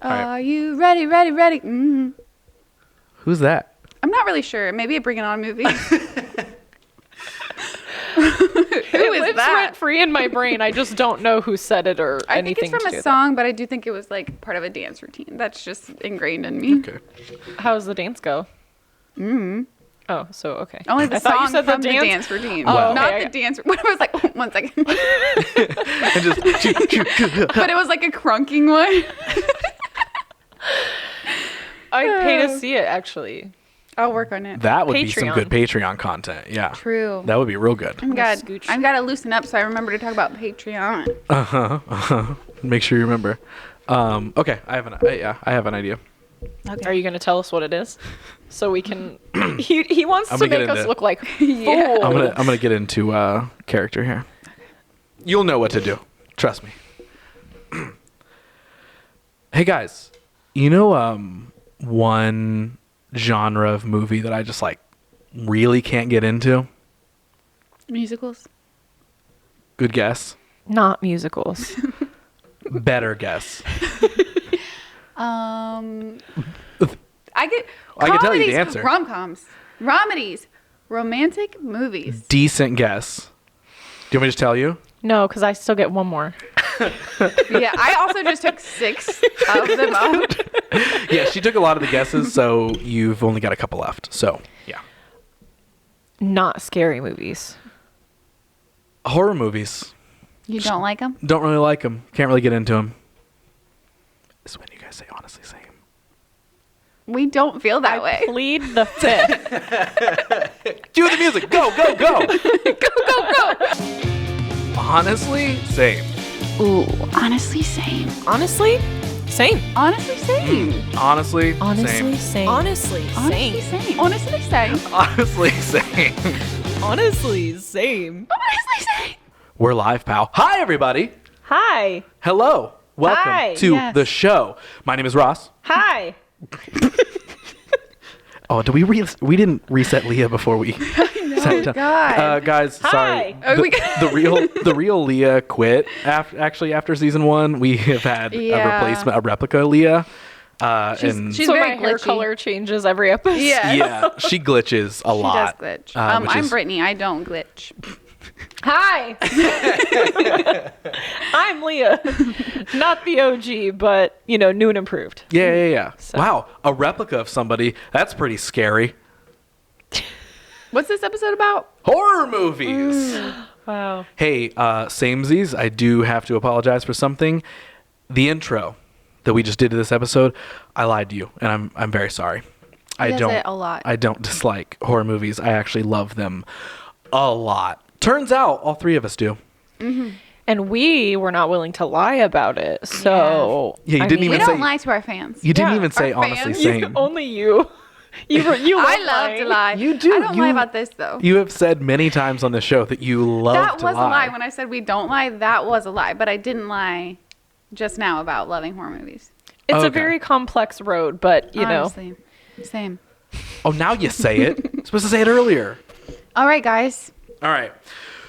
Are you ready, ready, ready? Mm-hmm. Who's that? I'm not really sure. Maybe a Bring It On movie. It lives rent free in my brain. I just don't know who said it or I anything. think it's from a song, but I do think it was like part of a dance routine. That's just ingrained in me. Okay. How does the dance go? Oh, so okay. Only the I thought song you said from the the dance. dance routine, Oh, not okay. the dance. What I was like, 1 second. And just But it was like a crunking one. I'd pay to see it actually. I'll work on it. that would be some Patreon. good Patreon content. Yeah. True. That would be real good. I'm God. Scooch. I've got to loosen up so I remember to talk about Patreon. Make sure you remember. Okay, I have an idea. Okay. Are you going to tell us what it is? So we can. He wants I'm to gonna get make us into- look like Yeah. fools. I'm gonna get into character here. You'll know what to do. Trust me. Hey guys, you know one genre of movie that I just like really can't get into? Musicals. Good guess. Not musicals. Better guess. I I can tell you the answer. Rom-coms. Romedies. Romantic movies. Decent guess. Do you want me to just tell you? No, because I still get one more. Yeah, I also just took 6 of them out. Yeah, she took a lot of the guesses, so you've only got a couple left. So, yeah. Not scary movies. Horror movies. You don't like them? Don't really like them. Can't really get into them. This is when you guys say honestly same. We don't feel that I way. plead the fifth. Cue the music. Go, go, go. Go, go. Honestly, same. Ooh, honestly, same. Honestly, same. Honestly, same. Honestly, Honestly, same. same. Honestly, Honestly, same. Honestly, same. Honestly, same. Honestly, same. Honestly, same. We're live, pal. Hi, everybody. Hi. Hello. Welcome Hi. to Yes. the show. My name is Ross. Hi. Oh, did we didn't reset Leah before we sat down. God. Guys, sorry. Hi. Oh, we The real Leah quit after season 1. We have had a replica Leah. And she's so very my hair glitchy. color changes every episode. Yeah. yeah, she glitches a She lot. does glitch. which I'm is- Brittany. I don't glitch. Hi. I'm Leah. Not the OG, but, new and improved. Yeah. So- Wow, a replica of somebody. That's pretty scary. What's this episode about? Horror movies. Wow. Hey, Samesies, I do have to apologize for something. The intro that we just did to this episode, I lied to you, and I'm very sorry. I does don't it a lot. I don't dislike horror movies. I actually love them a lot. Turns out all 3 of us do. And we were not willing to lie about it. So Yeah, you didn't We even don't say lie to our fans. you didn't Yeah, even say our honestly fans. same. Only you. You love I love lying. to lie. You do. I don't lie about this though. You have said many times on the show that you love That to was lie. a lie. When I said we don't lie, that was a lie. But I didn't lie just now about loving horror movies. It's Okay. a very complex road, but Honestly. Same. Oh, now you say it. You're supposed to say it earlier. All right, guys. All right.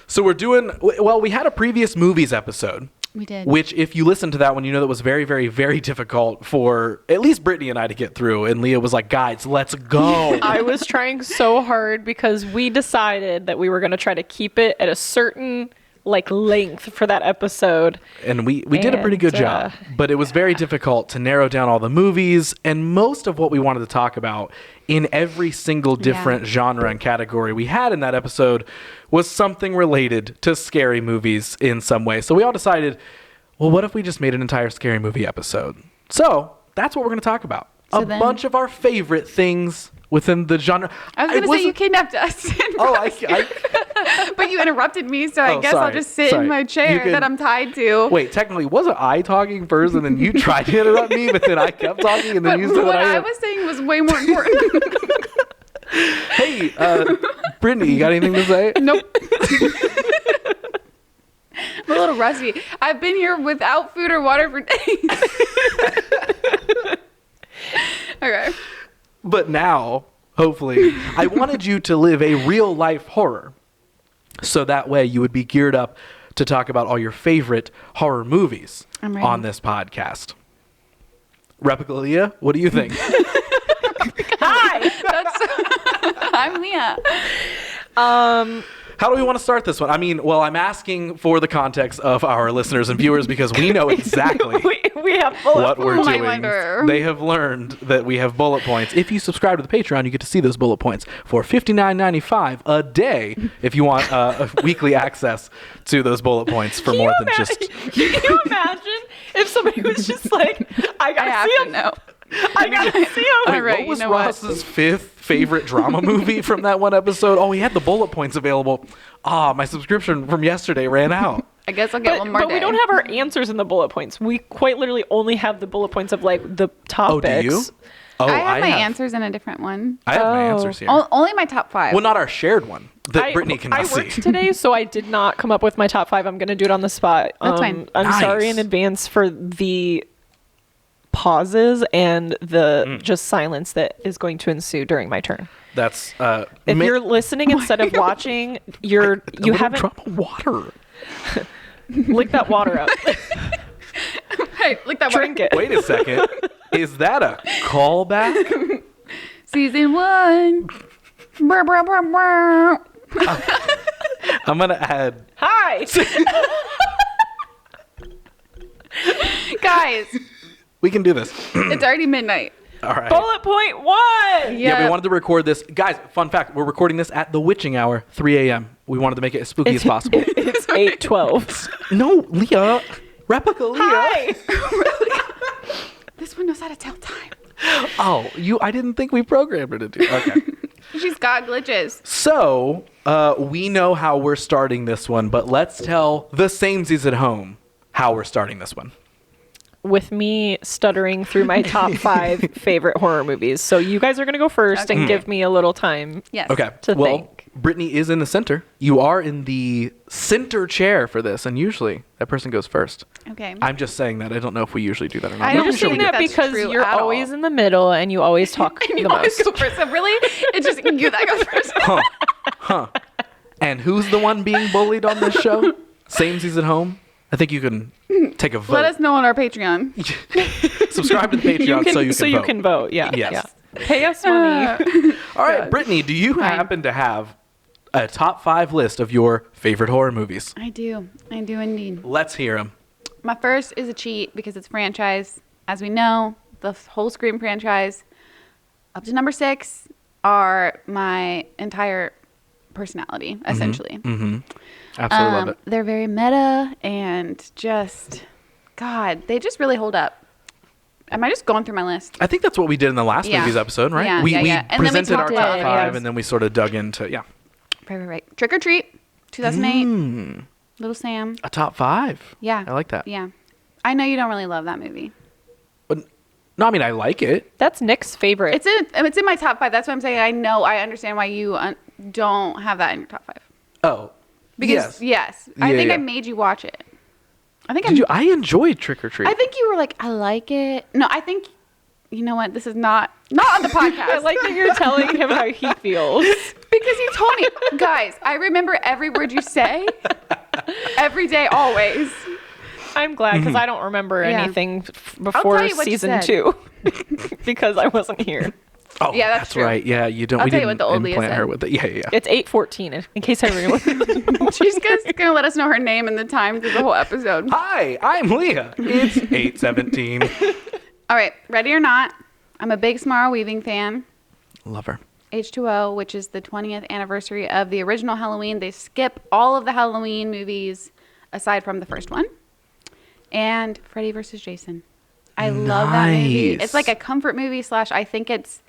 So we're doing, well, we had a previous movies episode, We did. which if you listen to that one, you know that was very, very, very difficult for at least Brittany and I to get through. And Leah was like, guys, let's go. I was trying so hard because we decided that we were going to try to keep it at a certain length for that episode. And we did a pretty good job, but it was very difficult to narrow down all the movies. And most of what we wanted to talk about in every single different genre and category we had in that episode was something related to scary movies in some way. So we all decided, well, what if we just made an entire scary movie episode? So that's what we're going to talk about. So a then- bunch of our favorite things within the genre. I was going to say you kidnapped us. Oh, But you interrupted me, so I Oh, guess I'll sorry, just sit sorry. in my You chair can- that I'm tied to. Wait, technically, wasn't I talking first and then you tried to interrupt me, but then I kept talking and then But you said what that I was saying was way more important. Hey, Brittany, you got anything to say? Nope. I'm a little rusty. I've been here without food or water for days. Okay. But now, hopefully, I wanted you to live a real life horror. So that way you would be geared up to talk about all your favorite horror movies I'm ready. on this podcast. Replica Leah, what do you think? Hi. I'm Leah. How do we want to start this one? I mean, well, I'm asking for the context of our listeners and viewers because we know exactly we have bullet what we're points. I doing. wonder. They have learned that we have bullet points. If you subscribe to the Patreon, you get to see those bullet points for $59.95 a day if you want weekly access to those bullet points for more than just... Can you imagine if somebody was just like, I I gotta have see to him. know. I gotta see him. Wait, All right, what was you know what? Ross's fifth favorite drama movie from that one episode? Oh, he had the bullet points available. Ah, my subscription from yesterday ran out. I guess I'll get one more But day. we don't have our answers in the bullet points. We quite literally only have the bullet points of like the Oh, topics. do you? Oh, I have my answers in a different one. I have my Oh. answers here. Only my top 5. Well, not our shared one that Brittany I cannot see. worked today, so I did not come up with my top 5. I'm gonna do it on the spot. That's fine. I'm Nice. sorry in advance for the pauses and the just silence that is going to ensue during my turn. That's If you're listening instead of watching, you haven't drop of water. lick that water up. Hey, look that Drink it. Wait a second. Is that a callback? Season 1. Brr, brr, brr, brr. I'm gonna add. Hi. Guys, We can do this. it's already midnight. All right. Bullet point 1. Yeah, we wanted to record this. Guys, fun fact, we're recording this at the witching hour, 3 a.m. We wanted to make it as spooky as possible. It's 8:12. No, Leah. Replica Leah. Hi. This one knows how to tell time. Oh, I didn't think we programmed her to do. Okay. She's got glitches. So, we know how we're starting this one, but let's tell the Samesies at home how we're starting this one. With me stuttering through my top 5 favorite horror movies. So you guys are going to go first and give me a little time. Yes. Okay. To well, think. Brittany is in the center. You are in the center chair for this, and usually that person goes first. Okay. I'm just saying that. I don't know if we usually do that or not. I I'm You're don't just sure saying we do. that that's because true you're at all. always in the middle and you always talk And you the always most. go first. So really, it's just you that goes first. Huh. And who's the one being bullied on this show? Samesies at home? I think you can take a vote. Let us know on our Patreon. Subscribe to the Patreon so you can vote. vote. Yeah. Yes. Yeah. Pay us money. All right, Brittany, do you Fine. happen to have a top 5 list of your favorite horror movies? I do indeed. Let's hear them. My first is a cheat because it's franchise. As we know, the whole Scream franchise up to number 6 are my entire personality, essentially. Absolutely love it. They're very meta and just, God, they just really hold up. Am I just going through my list? I think that's what we did in the last Yeah. movies episode, right? Yeah, we yeah. we And then we presented our talked top about- 5 yes. and then we sort of dug into, Right. Trick or Treat, 2008. Little Sam. a top 5. Yeah. I like that. Yeah. I know you don't really love that movie. But, no, I mean, I like it. That's Nick's favorite. It's in my top 5. That's what I'm saying. I understand why you don't have that in your top 5. Oh. Because yes, I Yeah, think yeah. I made you watch it. I think Did you? I enjoyed Trick or Treat. I think you were like, I like it. No, I think you know what? This is not on the podcast. I like that you're telling him how he feels. because you told me, guys. I remember every word you say, every day, always. I'm glad because I don't remember Yeah. anything I'll before tell you what you season said. 2 because I wasn't here. Oh, Yeah, that's true. right. Yeah, you don't. I'll we tell you didn't what the old Leah implant her said. with it. Yeah. It's 8:14 in case everyone. She's just gonna let us know her name and the time through the whole episode. Hi, I'm Leah. It's 8:17. All right, ready or not? I'm a big Samara Weaving fan. Love her. H2O, which is the 20th anniversary of the original Halloween. They skip all of the Halloween movies aside from the first one. And Freddy vs. Jason. I love that movie. Nice. It's like a comfort movie / I think it's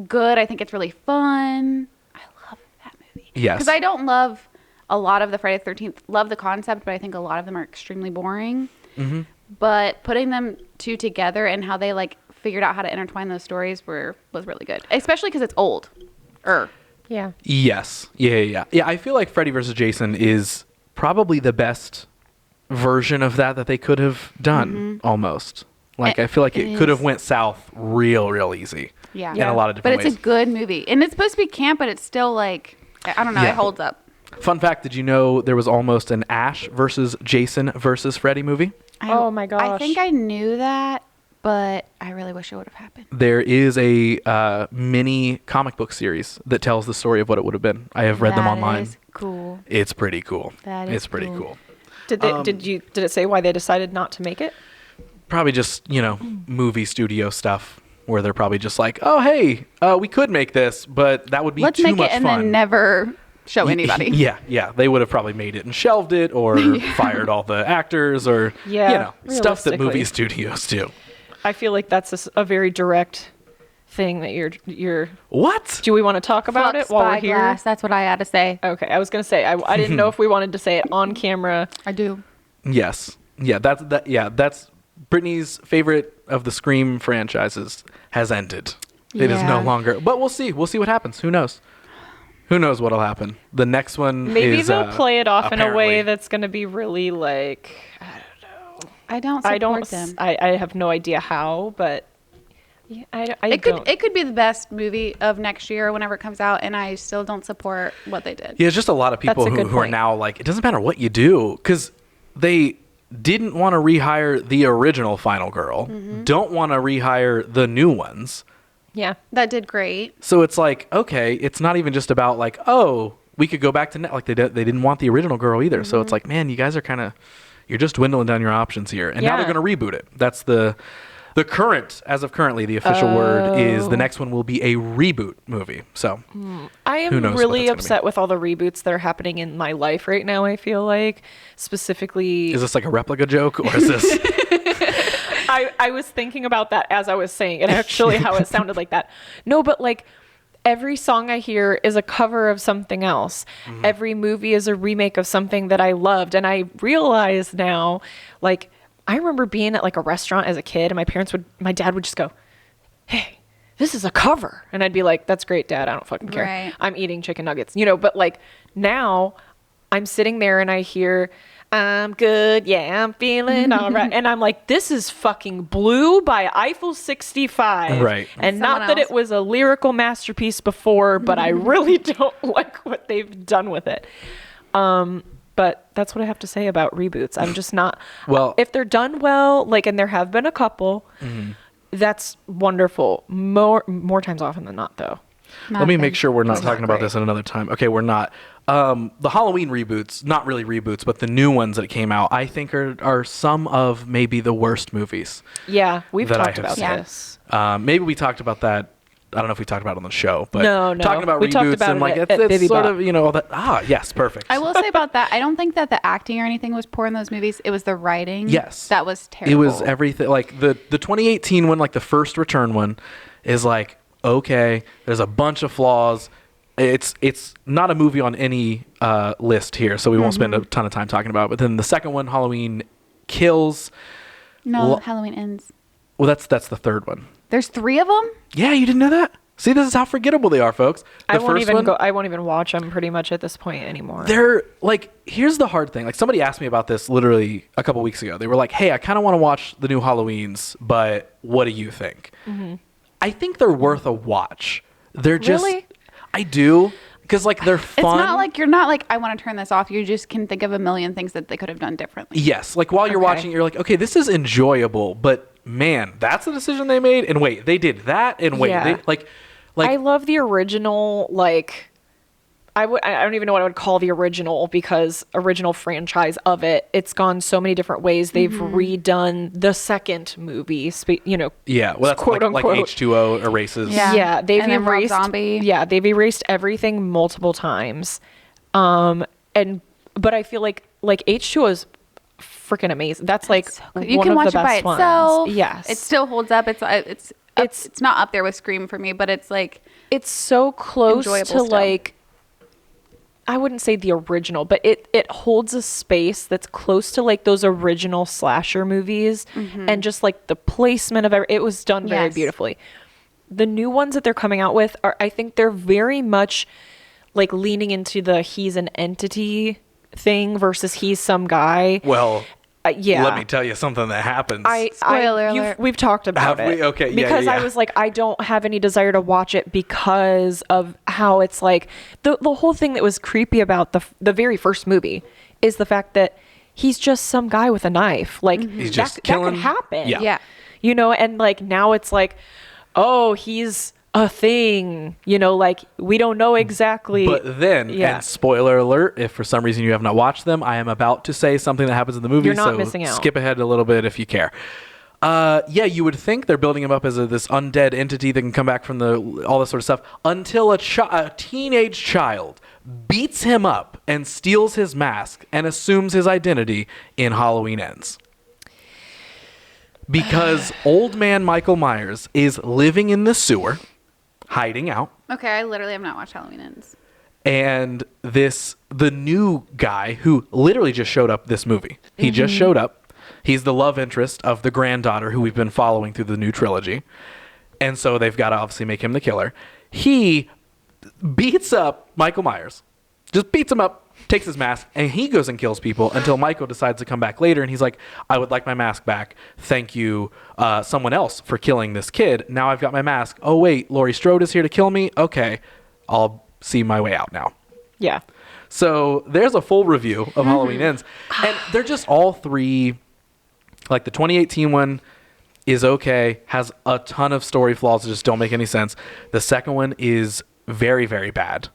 good. I think it's really fun. I love that movie. Yes. Because I don't love a lot of the Friday the 13th. Love the concept, but I think a lot of them are extremely boring. Mm-hmm. But putting them two together and how they like figured out how to intertwine those stories was really good. Especially because it's old. Yeah. Yes. Yeah. I feel like Freddy vs. Jason is probably the best version of that they could have done, almost. Like, I feel like it could have went south real easy. Yeah. In a lot of different But ways. it's a good movie. And it's supposed to be camp, but it's still like, I don't know, Yeah. it holds up. Fun fact, did you know there was almost an Ash versus Jason versus Freddy movie? Oh my I gosh. think I knew that, but I really wish it would have happened. There is a mini comic book series that tells the story of what it would have been. I have read them online. That is cool. It's pretty cool. That is It's pretty cool. cool. Did it say why they decided not to make it? Probably just, movie studio stuff where they're probably just like, oh, hey, we could make this, but that would be Let's too make much it and fun. then never show anybody. Yeah. They would have probably made it and shelved it or fired all the actors or, stuff that movie realistically. studios do. I feel like that's a very direct thing that you're. What? Do we want to talk about Fuck it while we're Spyglass, here? that's what I had to say. Okay, I was gonna say I didn't know if we wanted to say it on camera. I do. Yes. Yeah, that's Brittany's favorite of the Scream franchises has ended. It is no Yeah. longer. But we'll see. We'll see what happens. Who knows? Who knows what'll happen? The next one Maybe is they'll play it off in a way apparently- that's gonna be really like I don't support them. I have no idea how, but yeah, I It don't. could be the best movie of next year whenever it comes out, and I still don't support what they did. Yeah, it's just a lot of people That's a good who are point. now like, it doesn't matter what you do because they didn't want to rehire the original Final Girl, don't want to rehire the new ones. Yeah. That did great. So it's like, okay, it's not even just about like, oh, we could go back to like they didn't want the original girl either. So it's like, man, you guys are kind of, you're just dwindling down your options here. And now they're Yeah. going to reboot it. That's the current, as of currently, the official word is the next one will be a reboot movie. So I Who am knows what really that's gonna be. upset with all the reboots that are happening in my life right now, I feel like. Specifically, is this like a replica joke or is this? I was thinking about that as I was saying it, actually, how it sounded like that. No, but like every song I hear is a cover of something else. Every movie is a remake of something that I loved. And I realize now, like, I remember being at like a restaurant as a kid and my dad would just go, hey, this is a cover. And I'd be like, that's great, Dad. I don't fucking care. Right. I'm eating chicken nuggets, but like now I'm sitting there and I hear, I'm good. Yeah, I'm feeling all right. And I'm like, this is fucking Blue by Eiffel 65. Right. And Someone not that else. it was a lyrical masterpiece before, but I really don't like what they've done with it. But that's what I have to say about reboots. I'm just not. Well- if they're done well, like, and there have been a couple, that's wonderful. More times often than not, though. Let me make sure we're not It's talking not about great. this in another time. Okay, we're not. The Halloween reboots, not really reboots, but the new ones that came out, I think are some of maybe the worst movies. Yeah, we've That I talked have about seen. this. Maybe we talked about that. I don't know if we talked about it on the show, but No. talking about We talked reboots about and it like at it's Bibi sort Bop. of all that. Yes, perfect. I will say about that, I don't think that the acting or anything was poor in those movies. It was the writing. Yes. That was terrible. It was everything. Like the 2018 one, like the first return one, is like okay. There's a bunch of flaws. It's not a movie on any list here, so we won't spend a ton of time talking about it. But then the second one, Halloween Kills. No, Well- Halloween Ends. Well, that's the third one. There's 3 of them? Yeah, you didn't know that? See, this is how forgettable they are, folks. The I won't first even one, go. I won't even watch them pretty much at this point anymore. they're like, here's the hard thing. Like somebody asked me about this literally a couple weeks ago. They were like, hey, I kind of want to watch the new Halloweens, but what do you think? I think they're worth a watch. They're just, Really? I do. Because like they're fun. It's not like you're not like, I want to turn this off. You just can think of a million things that they could have done differently. Yes, like while you're Okay. watching, you're like, okay, this is enjoyable, but man, that's the decision they made. And wait, they did that. And wait, Yeah. they like I love the original, like, I don't even know what I would call the original because original franchise of it. It's gone so many different ways. They've redone the second movie, yeah, well, that's quote like unquote. H2O erases. Yeah. They've And then Rob erased Zombie. Yeah, they've erased everything multiple times. But I feel like H2O is freaking amazing. That's like So good. You one can of watch the it by best ones. itself. Yes. It still holds up. It's not up there with Scream for me, but it's like, It's so close enjoyable to still. like, I wouldn't say the original, but it holds a space that's close to like those original slasher movies, and just like the placement of it was done very Yes. beautifully. The new ones that they're coming out with I think they're very much like leaning into the he's an entity thing versus he's some guy. Well, Yeah. let me tell you something that happens. Spoiler alert. We've talked about Have it. we? Okay, yeah, Because yeah, I yeah. was like, I don't have any desire to watch it because of how it's like the whole thing that was creepy about the very first movie is the fact that he's just some guy with a knife. Like He's that, just that killing. could happen. Yeah. yeah. you know, and like now it's like, oh, he's a thing, you know, like we don't know exactly. But then, Yeah. and spoiler alert, if for some reason you have not watched them, I am about to say something that happens in the movie. You're not so missing out. skip ahead a little bit if you care. Yeah, you would think they're building him up as this undead entity that can come back from all this sort of stuff until a teenage child beats him up and steals his mask and assumes his identity in Halloween Ends. Because old man Michael Myers is living in the sewer, hiding out. Okay, I literally have not watched Halloween Ends. And the new guy who literally just showed up this movie. He just showed up. He's the love interest of the granddaughter who we've been following through the new trilogy. And so they've got to obviously make him the killer. He beats up Michael Myers. Just beats him up, takes his mask, and he goes and kills people until Michael decides to come back later. And he's like, I would like my mask back. Thank you, someone else, for killing this kid. Now I've got my mask. Oh, wait, Laurie Strode is here to kill me? Okay, I'll see my way out now. Yeah. So there's a full review of Halloween Ends. And they're just all three, like the 2018 one is okay, has a ton of story flaws that just don't make any sense. The second one is very, very bad.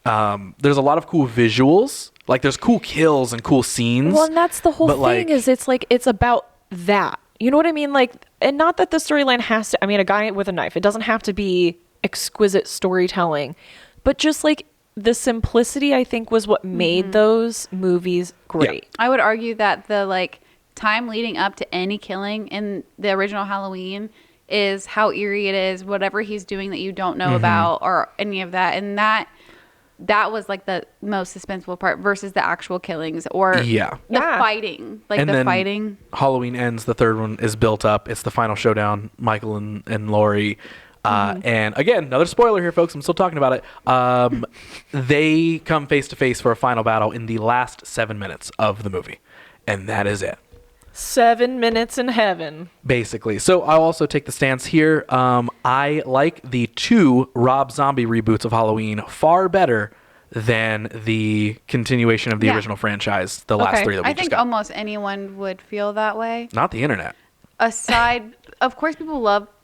There's a lot of cool visuals. Like there's cool kills and cool scenes. Well, and that's the whole but, thing like, is it's like, it's about that. You know what I mean? Like, and not that the storyline has to, I mean, a guy with a knife, it doesn't have to be exquisite storytelling, but just like the simplicity, I think, was what made those movies great. I would argue that the like time leading up to any killing in the original Halloween is how eerie it is, whatever he's doing that you don't know about or any of that. And that was like the most suspenseful part versus the actual killings or the fighting. Like and the then fighting. Halloween Ends, the third one, is built up. It's the final showdown, Michael and Laurie. And again, another spoiler here, folks. I'm still talking about it. They come face to face for a final battle in the last 7 minutes of the movie. And that is it. 7 minutes in heaven. Basically. So I'll also take the stance here. I like the 2 Rob Zombie reboots of Halloween far better than the continuation of the original franchise, the last 3 that we I just think got. almost anyone would feel that way. Not the internet. Aside, of course,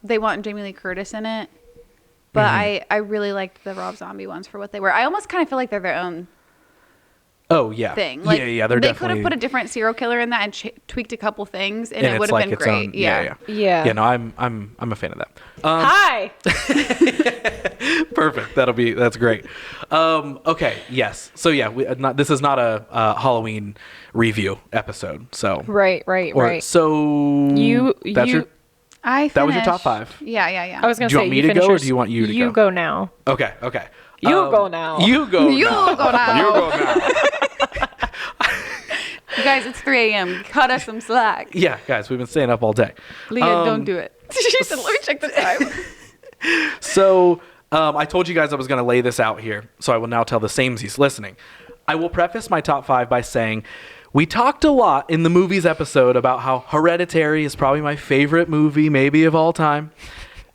they want Jamie Lee Curtis in it. But I really liked the Rob Zombie ones for what they were. I almost kind of feel like they're their own Oh yeah, thing. Like, yeah. They could have put a different serial killer in that and tweaked a couple things, and it would have been its great. own- yeah. Yeah. No, I'm a fan of that. Hi. Perfect. That's great. Okay. Yes. So yeah, this is not a Halloween review episode. So Right. So that was your top 5. Yeah. I was going Do you to say, want me to go or do you want you to go? You go now. Okay. You go now. You go. You now. go now. You go now. You guys, it's 3 a.m. Cut us some slack. Yeah, guys, we've been staying up all day. Leah, don't do it. She said, let me check the time. So I told you guys I was going to lay this out here, so I will now tell the Samesies listening. I will preface my top 5 by saying we talked a lot in the movies episode about how Hereditary is probably my favorite movie, maybe of all time.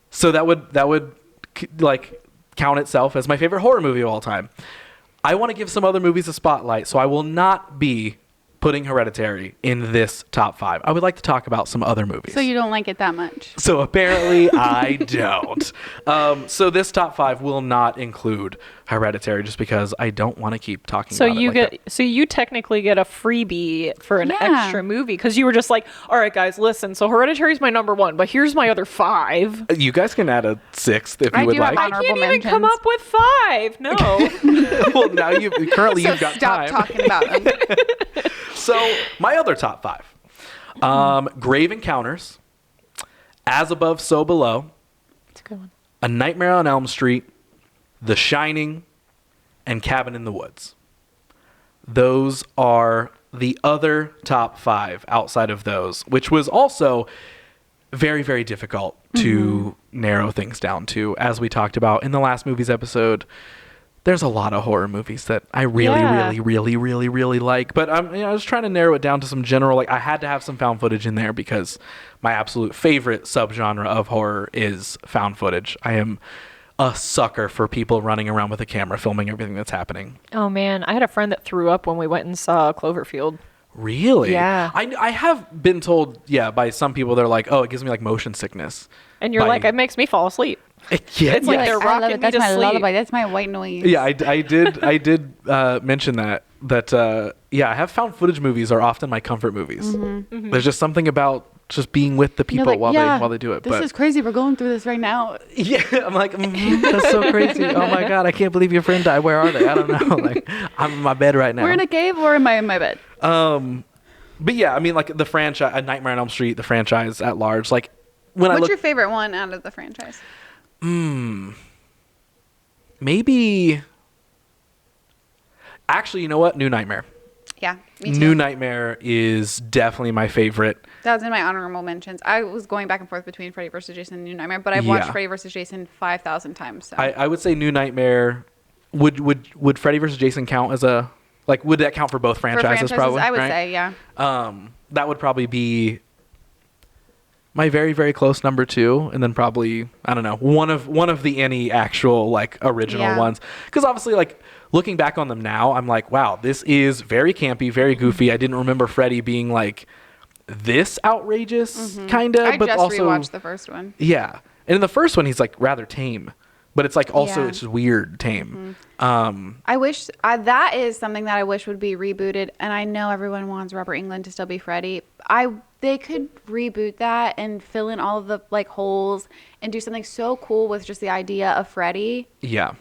So that would like count itself as my favorite horror movie of all time. I want to give some other movies a spotlight, so I will not be putting Hereditary in this top 5. I would like to talk about some other movies. So you don't like it that much? So apparently I don't. So this top 5 will not include Hereditary just because I don't want to keep talking about it. So you technically get a freebie for an extra movie because you were just like, all right, guys, listen. So Hereditary is my number 1, but here's my other 5. You guys can add a 6th if you would like. I can't even come up with 5. No. Well, now you've got stop time. talking about them. So my other top 5, Grave Encounters, As Above, So Below, That's a good one. A Nightmare on Elm Street, The Shining, and Cabin in the Woods. Those are the other top 5 outside of those, which was also very, very difficult to narrow things down to. As we talked about in the last movies episode, there's a lot of horror movies that I really like. But I was trying to narrow it down to some general, like I had to have some found footage in there because my absolute favorite subgenre of horror is found footage. I am a sucker for people running around with a camera filming everything that's happening. Oh, man. I had a friend that threw up when we went and saw Cloverfield. Really? Yeah. I have been told, by some people, they're like, oh, it gives me like motion sickness. And you're like, it makes me fall asleep. Yeah, It's like they're I love rocking it. me That's to my sleep. lullaby. That's my white noise. Yeah, I did mention that I have found footage movies are often my comfort movies. There's just something about just being with the people while they do it. This is crazy. We're going through this right now. Yeah, I'm like, that's so crazy. Oh my god, I can't believe your friend died. Where are they? I don't know. Like, I'm in my bed right now. We're in a cave or am I in my bed? But yeah, I mean, like the franchise, A Nightmare on Elm Street, the franchise at large. Like, What's your favorite one out of the franchise? Maybe. Actually, you know what? New Nightmare. Yeah, me too. New Nightmare is definitely my favorite. That was in my honorable mentions. I was going back and forth between Freddy vs. Jason and New Nightmare, but I've watched Freddy vs. Jason 5,000 times. So. I would say New Nightmare. Would Freddy vs. Jason count as a would that count for both franchises? Probably. I would right? say, yeah. That would probably be my very, very close number 2, and then probably, I don't know, one of the any actual like original ones. Because obviously, like looking back on them now, I'm like, wow, this is very campy, very goofy. I didn't remember Freddy being like this outrageous, kind of. I but just also rewatched the first one. Yeah, and in the first one, he's like rather tame, but it's like also it's just weird tame. I wish that is something that I wish would be rebooted, and I know everyone wants Robert Englund to still be Freddy. They could reboot that and fill in all of the like holes and do something so cool with just the idea of Freddy. Yeah.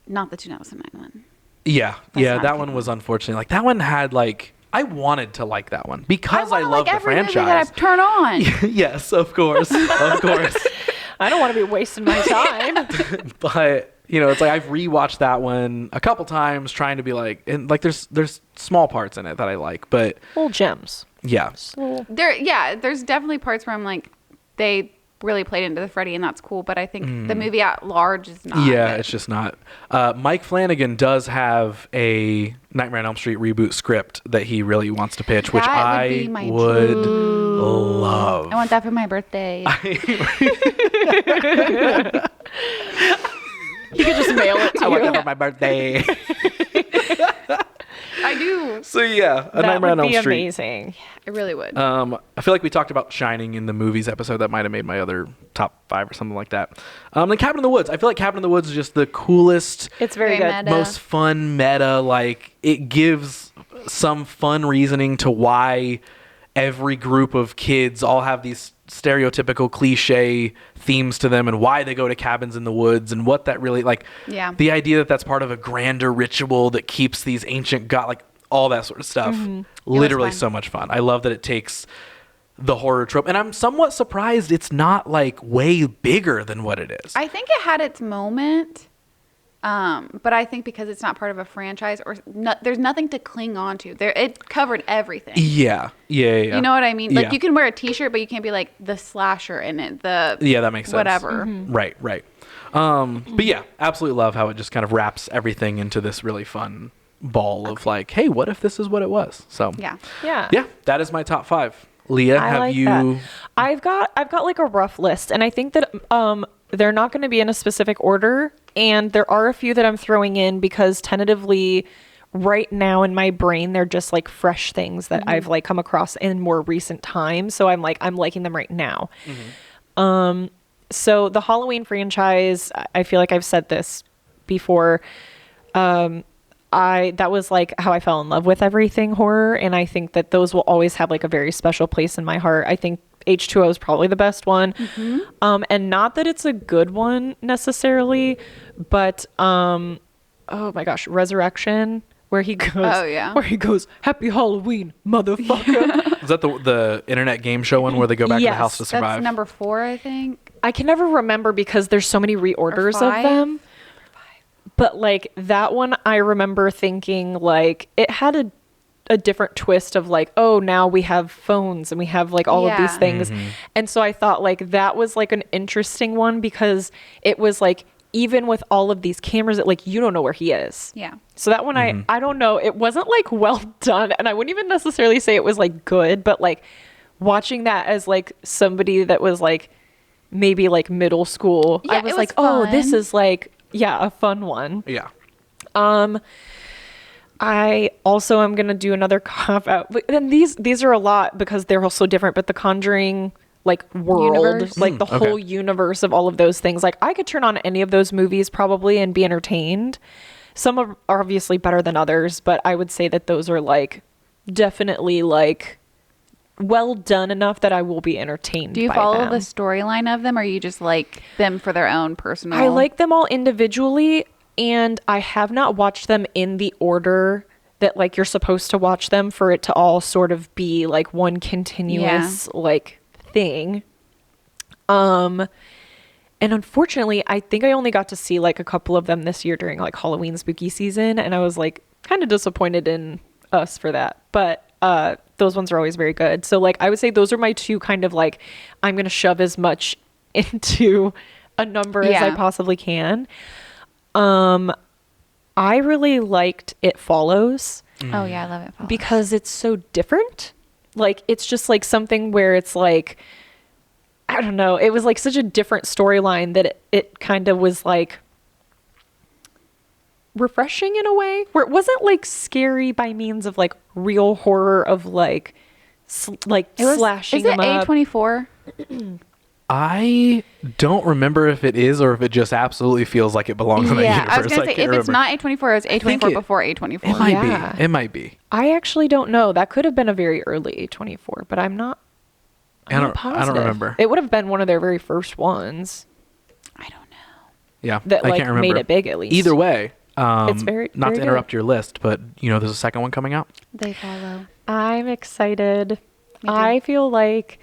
Not the 2009 one. Yeah. That's That one was unfortunate. Like that one had like I wanted to like that one because I love the franchise. Movie that I turn on. Yes, of course, of course. I don't want to be wasting my time. But it's like I've rewatched that one a couple times, trying to be like, and like there's small parts in it that I like, but little gems. Yeah. There's definitely parts where I'm like, they really played into the Freddy, and that's cool. But I think the movie at large is not. Yeah, good. it's just not. Mike Flanagan does have a Nightmare on Elm Street reboot script that he really wants to pitch, which I would love. I want that for my birthday. You could just mail it to I want you. that for my birthday. I do. So yeah, A Nightmare on Elm Street. That would be amazing. It really would. I feel like we talked about Shining in the movies episode. That might have made my other top 5 or something like that. Then Cabin in the Woods. I feel like Cabin in the Woods is just the coolest. It's very good. Meta. Most fun meta. Like it gives some fun reasoning to why every group of kids all have these stereotypical cliche themes to them and why they go to cabins in the woods and what that really like. Yeah. The idea that that's part of a grander ritual that keeps these ancient like all that sort of stuff. Literally so much fun. I love that it takes the horror trope, and I'm somewhat surprised it's not like way bigger than what it is. I think it had its moment, but I think because it's not part of a franchise or there's nothing to cling on to. It covered everything. Yeah. You know what I mean? Like Yeah. you can wear a T-shirt, but you can't be like the slasher in it. That makes sense. Whatever. Right. But yeah, absolutely love how it just kind of wraps everything into this really fun ball of like, hey, what if this is what it was? So Yeah. That is my top 5. Leah, I have like you? that. I've got like a rough list, and I think that they're not going to be in a specific order, and there are a few that I'm throwing in because tentatively right now in my brain they're just like fresh things that I've like come across in more recent times, so I'm liking them right now. So the Halloween franchise, I feel like I've said this before, that was like how I fell in love with everything horror, and I think that those will always have like a very special place in my heart. I think H2O is probably the best one. And not that it's a good one necessarily, but oh my gosh, Resurrection, where he goes, "Happy Halloween, motherfucker." Is that the internet game show one where they go back to the house to survive? That's number 4, I think. I can never remember because there's so many reorders of them. But like that one, I remember thinking like it had a different twist of like, oh, now we have phones and we have like all of these things. And so I thought like that was like an interesting one because it was like, even with all of these cameras, that like you don't know where he is. Yeah. So that one, I don't know. It wasn't like well done, and I wouldn't even necessarily say it was like good, but like watching that as like somebody that was like maybe like middle school, I was like, oh, this is like a fun one. Yeah. I also am gonna do another cop out, but then these are a lot because they're also different. But the Conjuring like world, Universe? like the whole universe of all of those things, like I could turn on any of those movies probably and be entertained. Some are obviously better than others, but I would say that those are like definitely like well done enough that I will be entertained. Do you by follow them. the storyline of them, or you just like them for their own personal? I like them all individually, and I have not watched them in the order that like you're supposed to watch them for it to all sort of be like one continuous like thing. And unfortunately, I think I only got to see like a couple of them this year during like Halloween spooky season, and I was like kind of disappointed in us for that. But those ones are always very good. So like I would say those are my two kind of like I'm going to shove as much into a number as I possibly can. I really liked It Follows. Oh yeah, I love It Follows. Because it's so different. Like it's just like something where it's like I don't know, it was like such a different storyline that it kind of was like refreshing in a way where it wasn't like scary by means of like real horror of like slashing Is it them up. A24? I don't remember if it is or if it just absolutely feels like it belongs in the universe. I was gonna say if can't it's remember. not A24, it's think A24 it- before A24. It might Yeah. be. It might be. I actually don't know. That could have been a very early 24, but I'm not I don't positive. remember. It would have been one of their very first ones I don't know. Yeah, that I like can't remember. made it big at least. Either way, It's very- not very to interrupt your list, but you know, there's a second one coming out. They follow. I'm excited. Me too. I feel like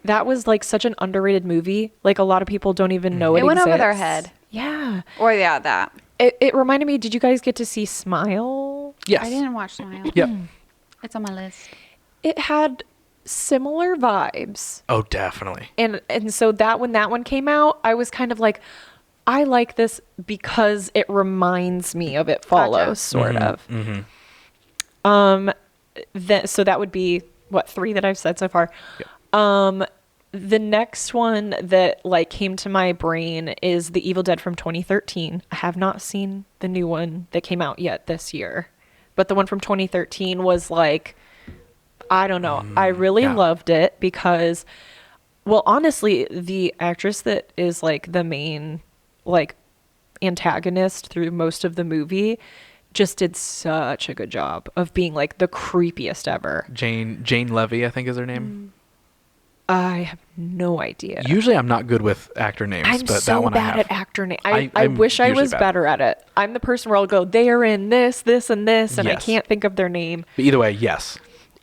that was like such an underrated movie. Like a lot of people don't even know it It went over their exists. head. Yeah. Or yeah, that. It reminded me, did you guys get to see Smile? Yes. I didn't watch Smile. Yep. It's on my list. It had similar vibes. Oh, definitely. And so that when that one came out, I was kind of like, I like this because it reminds me of It Follows, sort of. So that would be what 3 that I've said so far. Yep. The next one that like came to my brain is The Evil Dead from 2013. I have not seen the new one that came out yet this year, but the one from 2013 was like, I don't know. I really loved it because, well, honestly, the actress that is like the main like antagonist through most of the movie just did such a good job of being like the creepiest ever. Jane Levy, I think is her name. I have no idea. Usually I'm not good with actor names, I'm but that so one I bad have. at actor name. I'm I wish I usually was bad. better at it. I'm the person where I'll go, they are in this, this, and this, and I Yes. can't think of their name. But either way, yes.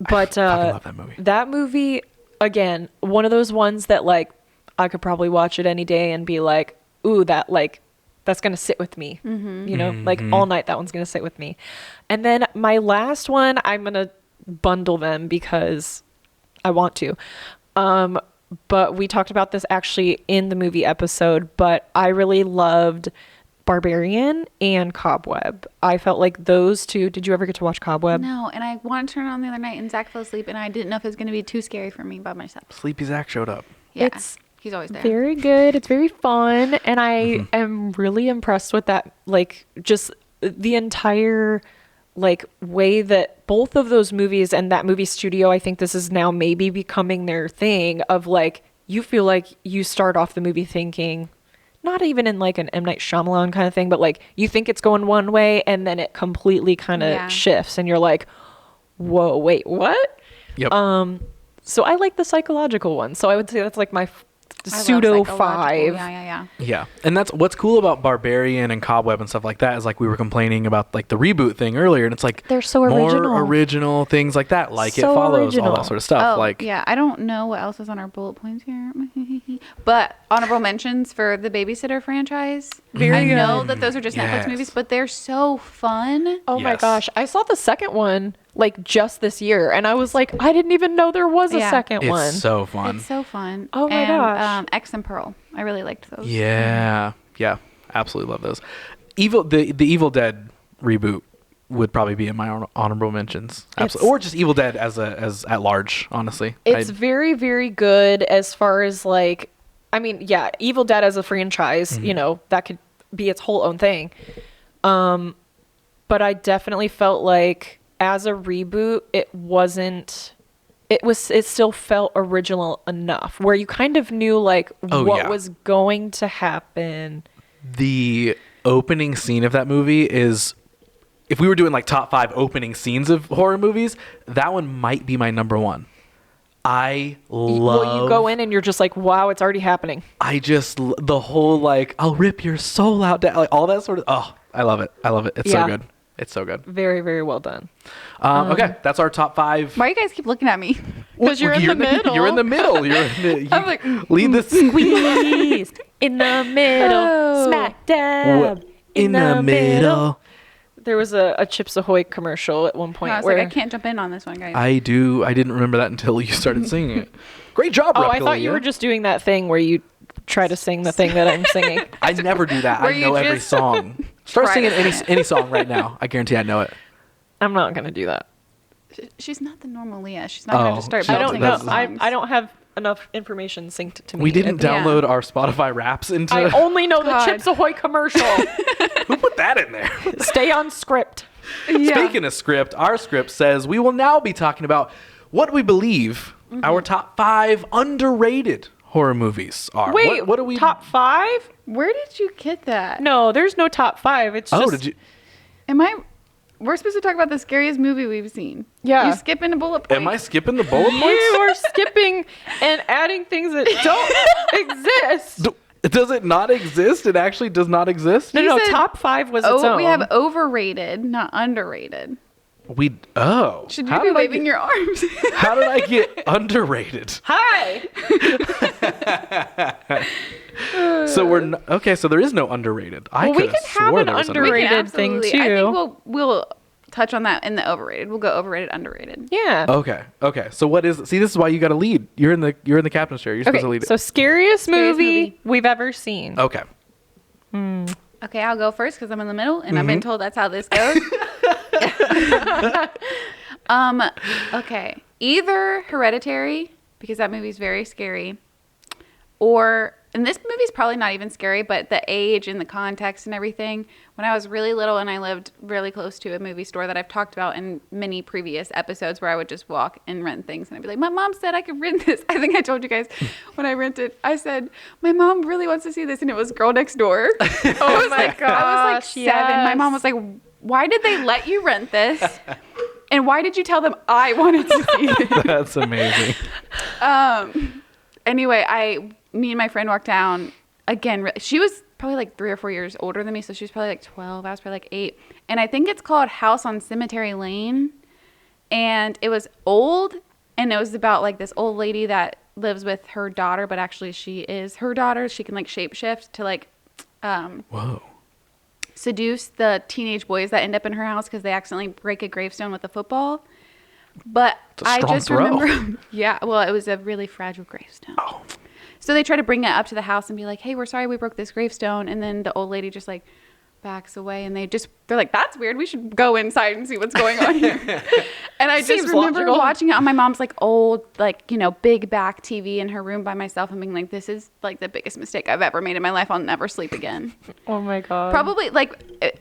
But I fucking love that movie. That movie, again, one of those ones that like I could probably watch it any day and be like, ooh, that like that's gonna sit with me. You know, like all night that one's gonna sit with me. And then my last one, I'm gonna bundle them because I want to. But we talked about this actually in the movie episode, but I really loved Barbarian and Cobweb. I felt like those two. Did you ever get to watch Cobweb? No, and I wanted to turn it on the other night, and Zach fell asleep, and I didn't know if it was going to be too scary for me by myself. Sleepy Zach showed up. Yeah, It's he's always there. Very good. It's very fun. And I am really impressed with that. Like, just the entire, like, way that both of those movies and that movie studio, I think this is now maybe becoming their thing of, like, you feel like you start off the movie thinking, not even in, like, an M. Night Shyamalan kind of thing, but, like, you think it's going one way and then it completely kind of shifts and you're like, whoa, wait, what? Yep. So I like the psychological one. So I would say that's like my I love pseudo psychological. 5. Yeah. Yeah. And that's what's cool about Barbarian and Cobweb and stuff like that is like we were complaining about like the reboot thing earlier, and it's like They're so original. more original things like that, like So It Follows, all original. that sort of stuff. Oh, like yeah. I don't know what else is on our bullet points here, but honorable mentions for the Babysitter franchise. I know that those are just Yes. Netflix movies, but they're so fun. Oh my Yes. gosh. I saw the second one like just this year and I was like, I didn't even know there was a Yeah. second it's one. so fun. It's so fun. Oh my and, gosh. X and Pearl. I really liked those. Yeah. Absolutely love those. The Evil Dead reboot would probably be in my honorable mentions. Absolutely. Or just Evil Dead as at large, honestly. It's very, very good as far as like, I mean, yeah, Evil Dead as a franchise, you know, that could be its whole own thing. but I definitely felt like as a reboot, it still felt original enough where you kind of knew like what was going to happen. The opening scene of that movie is, if we were doing like top 5 opening scenes of horror movies, that one might be my number 1. I love. Well, you go in and you're just like, wow, it's already happening. The whole like, I'll rip your soul out, like all that sort of. Oh, I love it. It's so good. It's so good. Very, very well done. Okay, that's our top 5. Why you guys keep looking at me? Because you're in the middle. You're in the middle. I'm like, lead the squeeze in the middle, smack dab in the middle. There was a Chips Ahoy commercial at one point I was where like, I can't jump in on this one, guys. I didn't remember that until you started singing it. Great job, Oh, I thought you were just doing that thing where you try to sing the thing that I'm singing. I never do that. Where I know you every just song. Start singing any song right now. I guarantee I know it. I'm not gonna do that. She's not the normal Leah. She's not gonna just start she- I don't belting know. out songs. I don't have enough information synced to me. We didn't Yeah. download our Spotify Raps into. I only know the God. Chips Ahoy commercial. Who put that in there? Stay on script. Yeah. Speaking of script, our script says we will now be talking about what we believe our top 5 underrated horror movies are. Wait, what do we top 5? Where did you get that? No, there's no top 5. It's Oh, just. did you? We're supposed to talk about the scariest movie we've seen. Yeah. You skipping a bullet point. Am I skipping the bullet You points? are skipping and adding things that don't exist. Does it not exist? It actually does not exist. No, You no, said- top 5 was its own. We have overrated, not underrated. How Should you be did I waving get- your arms? How did I get underrated? Hi. So okay. So there is no underrated. I Well, we could have can have swore an there was underrated- We can Rated thing, absolutely- I think too. we'll touch on that in the overrated. We'll go overrated, underrated. Yeah. Okay. So what is? See, this is why you got to lead. You're in the captain's chair. You're supposed to lead Okay, it. so scariest movie movie. we've ever seen. Okay. Okay, I'll go first because I'm in the middle, and I've been told that's how this goes. Okay, either Hereditary, because that movie's very scary, and this movie's probably not even scary, but the age and the context and everything. When I was really little and I lived really close to a movie store that I've talked about in many previous episodes, where I would just walk and rent things, and I'd be like, my mom said I could rent this. I think I told you guys when I rented, I said, my mom really wants to see this, and it was Girl Next Door. Oh my gosh. I was like 7. My mom was like, why did they let you rent this? And why did you tell them I wanted to see it? That's amazing. Anyway, me and my friend walked down again. She was probably like 3 or 4 years older than me. So she was probably like 12. I was probably like 8. And I think it's called House on Cemetery Lane. And it was old. And it was about like this old lady that lives with her daughter, but actually she is her daughter. She can like shapeshift to like, Whoa. seduce the teenage boys that end up in her house because they accidentally break a gravestone with a football. But It's a I strong just throw. remember, yeah, well, it was a really fragile gravestone. Oh. So they try to bring it up to the house and be like, hey, we're sorry we broke this gravestone. And then the old lady just like backs away, and they're like, that's weird. We should go inside and see what's going on here. And I Seems just remember logical. watching it on my mom's like old, like, big back TV in her room by myself and being like, this is like the biggest mistake I've ever made in my life. I'll never sleep again. Oh my god. Probably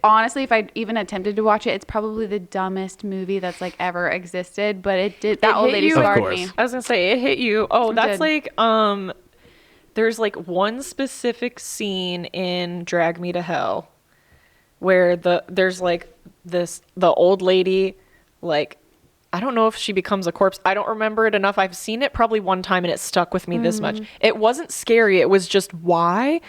honestly, if I even attempted to watch it, it's probably the dumbest movie that's like ever existed. But it did. That It old hit lady you? Of scarred course. me. I was gonna say it hit you. Oh, It that's did. like there's like one specific scene in Drag Me to Hell where there's like the old lady, like, I don't know if she becomes a corpse. I don't remember it enough. I've seen it probably one time and it stuck with me this much. It wasn't scary. It was just why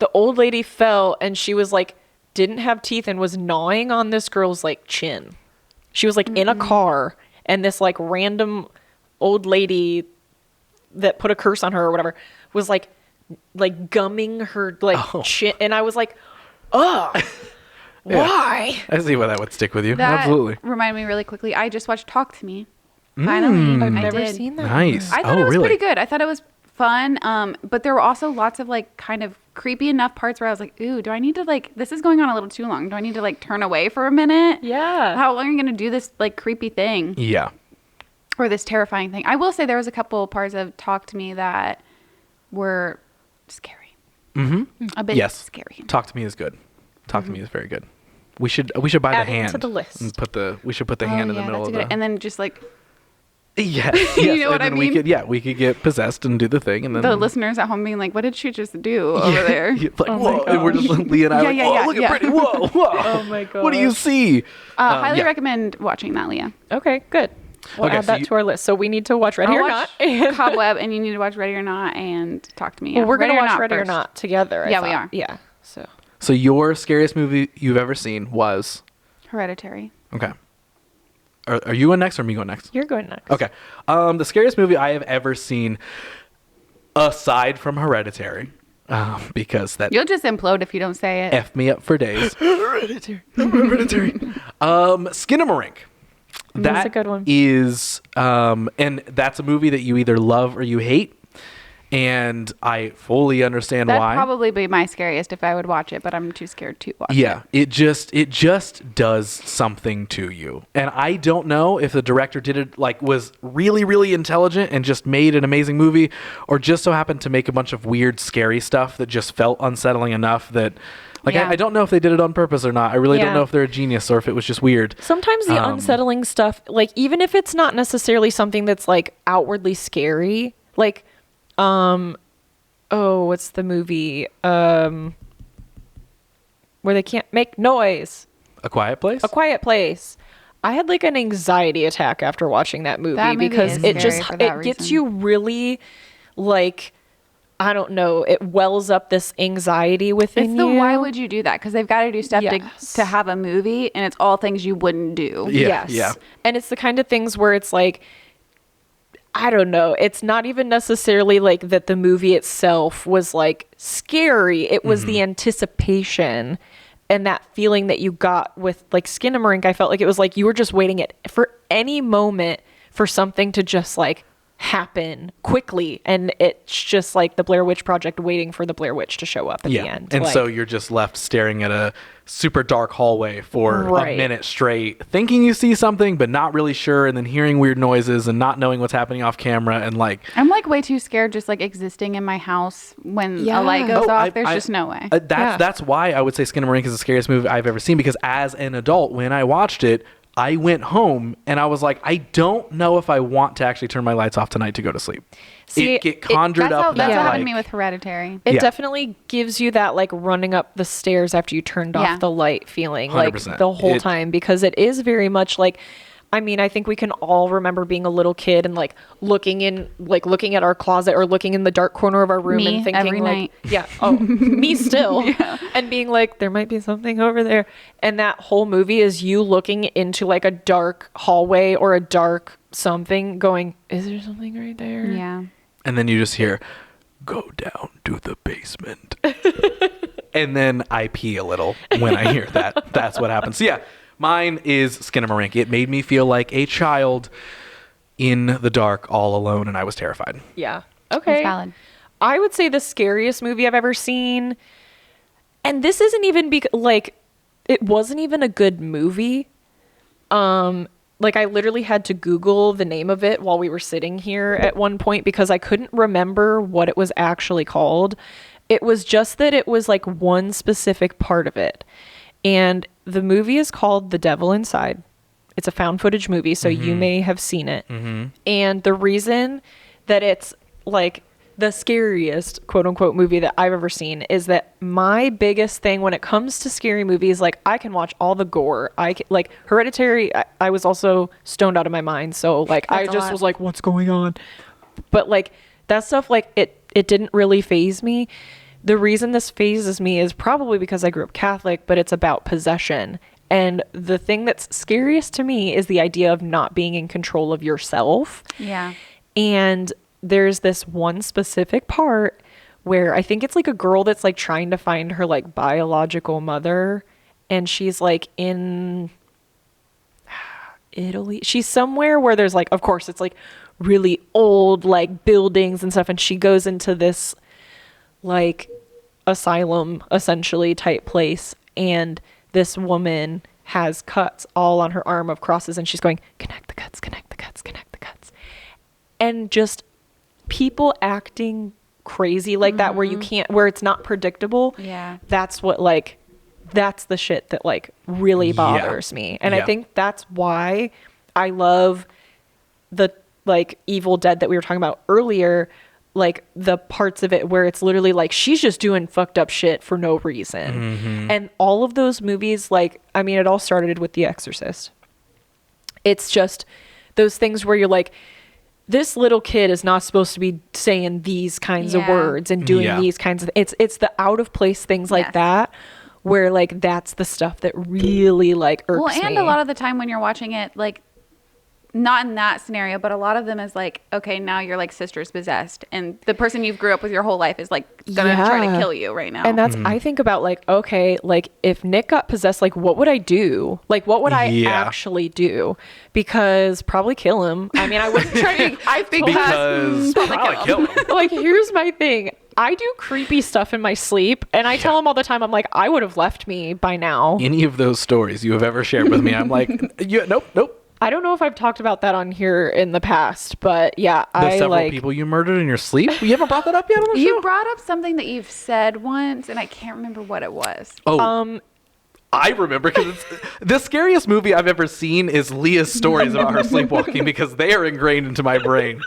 the old lady fell and she was like didn't have teeth and was gnawing on this girl's like chin. She was like in a car, and this like random old lady that put a curse on her or whatever was like gumming her like chin, and I was like, oh, why? I see why that would stick with you. That Absolutely. reminded me really quickly. I just watched Talk to Me. Finally, I've I never did. seen that. Nice. I thought Oh, it was really? pretty good. I thought it was fun. But there were also lots of like kind of creepy enough parts where I was like, ooh, do I need to like, this is going on a little too long. Do I need to like turn away for a minute? Yeah. How long are you going to do this like creepy thing Yeah. or this terrifying thing? I will say there was a couple parts of Talk to Me that were scary. Mm-hmm. A bit Yes. scary. Talk to Me is good. Talk to Me is very good. We should buy Add the it hand to the list. and we should put the hand in the middle that's of a good. the. And then just like Yes, You yes. know what and I then mean? we could get possessed and do the thing, and then the listeners at home being like, "What did she just do over there?" You're like, Oh my whoa, and we're just Lee and I like, whoa, look at Brittany, whoa, whoa. Oh my What do you gosh. see? Highly yeah. recommend watching that, Leah. Okay, good. We'll Okay, add so that to our list. So we need to watch Ready I'll or watch Not. And Cobweb, and you need to watch Ready or Not and talk to me. well, we're gonna watch Ready or first. Not together. I Yeah, we thought. are. Yeah. So So your scariest movie you've ever seen was Hereditary. okay. Are you going next or me going next? you're going next. Okay. The scariest movie I have ever seen, aside from Hereditary, because that You'll just implode if you don't say it. F me up for days. Hereditary. Skinamarink. That's a good one. Is and that's a movie that you either love or you hate. And I fully understand That'd why. probably be my scariest if I would watch it, but I'm too scared to watch Yeah, it just does something to you. And I don't know if the director did it like was really, really intelligent and just made an amazing movie, or just so happened to make a bunch of weird, scary stuff that just felt unsettling enough that like Yeah. I don't know if they did it on purpose or not. I really don't Yeah. know if they're a genius or if it was just weird. Sometimes the unsettling stuff, like even if it's not necessarily something that's like outwardly scary, like what's the movie where they can't make noise? A Quiet Place? A Quiet Place. I had like an anxiety attack after watching that movie, That movie because is it scary just for that it gets reason. you really like, I don't know, it wells up this anxiety within It's the you. why would you do that? Because they've got to do stuff Yes. to have a movie, and it's all things you wouldn't do. Yeah, Yes. yeah. And it's the kind of things where it's like, I don't know. It's not even necessarily like that the movie itself was like scary. It was the anticipation and that feeling that you got with like Skinamarink. I felt like it was like you were just waiting it for any moment for something to just like happen quickly. And it's just like the Blair Witch Project waiting for the Blair Witch to show up at the end. And Like, so you're just left staring at a super dark hallway for Right. a minute straight, thinking you see something, but not really sure, and then hearing weird noises and not knowing what's happening off camera. And like, I'm like way too scared just like existing in my house when Yeah. a light goes Oh, off. There's just no way. That's why I would say Skinamarink is the scariest movie I've ever seen, because as an adult, when I watched it, I went home and I was like, I don't know if I want to actually turn my lights off tonight to go to sleep. See, it conjured that's up that's that, what happened to like- me with Hereditary. It Yeah. definitely gives you that like running up the stairs after you turned Yeah. off the light feeling like 100%. the whole It- time, because it is very much like, I mean, I think we can all remember being a little kid and like looking at our closet or looking in the dark corner of our room Me, and thinking every like, night. yeah, oh, me still, and being like, there might be something over there. And that whole movie is you looking into like a dark hallway or a dark something going, is there something right there? Yeah. And then you just hear, go down to the basement. And then I pee a little when I hear that. That's what happens. So yeah, mine is Skinamarink. It made me feel like a child in the dark all alone, and I was terrified. Yeah. Okay. That's valid. I would say the scariest movie I've ever seen, and this isn't even like it wasn't even a good movie. Like I literally had to Google the name of it while we were sitting here at one point because I couldn't remember what it was actually called. It was just that it was like one specific part of it. And the movie is called The Devil Inside. It's a found footage movie, so you may have seen it. And the reason that it's like the scariest quote unquote movie that I've ever seen is that my biggest thing when it comes to scary movies, like I can watch all the gore. Like Hereditary, I was also stoned out of my mind. So like I That's a just lot. was like, what's going on? But like that stuff, like it didn't really faze me. The reason this phases me is probably because I grew up Catholic, but it's about possession. And the thing that's scariest to me is the idea of not being in control of yourself. Yeah. And there's this one specific part where I think it's like a girl that's like trying to find her like biological mother, and she's like in Italy. She's somewhere where there's like, of course, it's like really old like buildings and stuff, and she goes into this like asylum essentially type place, and this woman has cuts all on her arm of crosses, and she's going, connect the cuts, connect the cuts, connect the cuts. And just people acting crazy like that where you can't, where it's not predictable. Yeah. That's what like that's the shit that like really bothers me. And I think that's why I love the like Evil Dead that we were talking about earlier, like the parts of it where it's literally like she's just doing fucked up shit for no reason. And all of those movies, like, I mean, it all started with The Exorcist. It's just those things where you're like, this little kid is not supposed to be saying these kinds of words and doing these kinds of it's the out of place things like that where like that's the stuff that really like irks me. A lot of the time when you're watching it, like, not in that scenario, but a lot of them is like, okay, now you're like sister's possessed, and the person you've grew up with your whole life is like gonna try to kill you right now. And that's I think about like, okay, like if Nick got possessed, like what would I do? Like what would I actually do? Because probably kill him. I mean, I wouldn't try to. I think because probably kill him. Like here's my thing. I do creepy stuff in my sleep, and I tell him all the time, I'm like, I would have left me by now. Any of those stories you have ever shared with me, I'm like, nope. I don't know if I've talked about that on here in the past, but yeah, the several people you murdered in your sleep. You haven't brought that up yet on the show? You brought up something that you've said once, and I can't remember what it was. Oh, I remember because the scariest movie I've ever seen is Leah's stories about her sleepwalking because they are ingrained into my brain.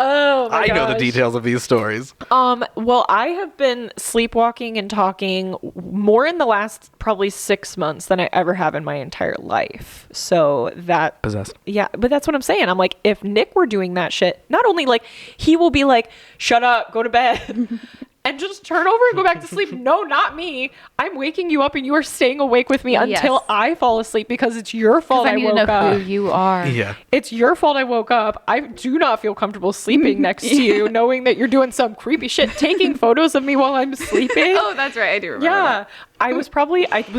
Oh my gosh. I know the details of these stories. Well, I have been sleepwalking and talking more in the last probably 6 months than I ever have in my entire life. So that possessed. Yeah, but that's what I'm saying. I'm like, if Nick were doing that shit, not only like he will be like, shut up, go to bed. And just turn over and go back to sleep. No, not me. I'm waking you up and you are staying awake with me until I fall asleep because it's your fault I woke up. Who you are. Yeah. It's your fault I woke up. I do not feel comfortable sleeping next to you, knowing that you're doing some creepy shit, taking photos of me while I'm sleeping. Oh, that's right. I do remember that. I was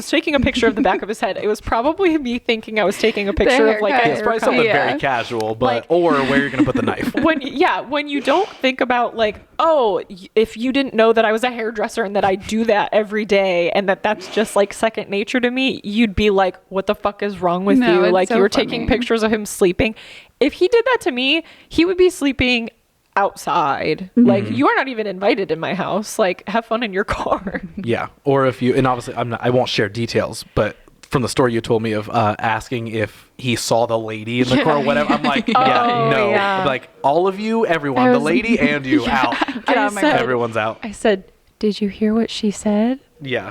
taking a picture of the back of his head. It was probably me thinking I was taking a picture of like it's probably something very casual, but like, or where you're gonna put the knife. When you don't think about like, oh, if you didn't know that I was a hairdresser and that I do that every day and that's just like second nature to me, you'd be like, what the fuck is wrong with you? Like you were taking pictures of him sleeping. If he did that to me, he would be sleeping outside. Like you are not even invited in my house. Like have fun in your car. Yeah. Or if you, and obviously I won't share details, but from the story you told me of asking if he saw the lady in the car or whatever, I'm like, I'm like, all of you, everyone, the lady and you out. Everyone's out. I said, did you hear what she said? Yeah.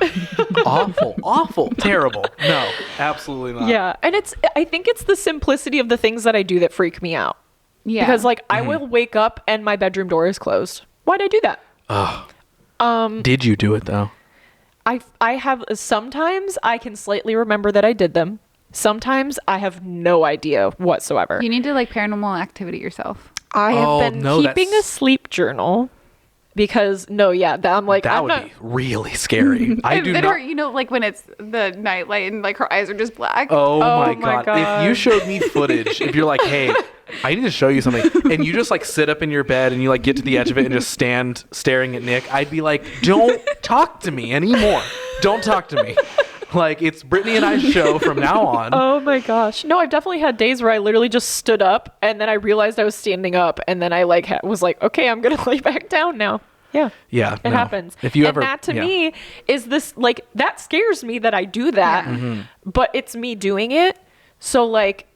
awful, terrible. No, absolutely not. Yeah. And I think it's the simplicity of the things that I do that freak me out. Yeah. Because like I will wake up and my bedroom door is closed. Why'd I do that? Did you do it though? I have sometimes I can slightly remember that I did them. Sometimes I have no idea whatsoever. You need to like paranormal activity yourself. I have been keeping a sleep journal because I'm like that would be really scary. I do not. Her, you know, like when it's the nightlight and like her eyes are just black. Oh my god! If you showed me footage, if you're like, hey, I need to show you something, and you just like sit up in your bed and you like get to the edge of it and just stand staring at Nick, I'd be like, don't talk to me anymore. Don't talk to me. Like it's Brittany and I's show from now on. Oh my gosh. No, I've definitely had days where I literally just stood up and then I realized I was standing up and then I like was like, okay, I'm going to lay back down now. Yeah. Yeah. It happens. If you and that to me is this like, that scares me that I do that, but it's me doing it. So like,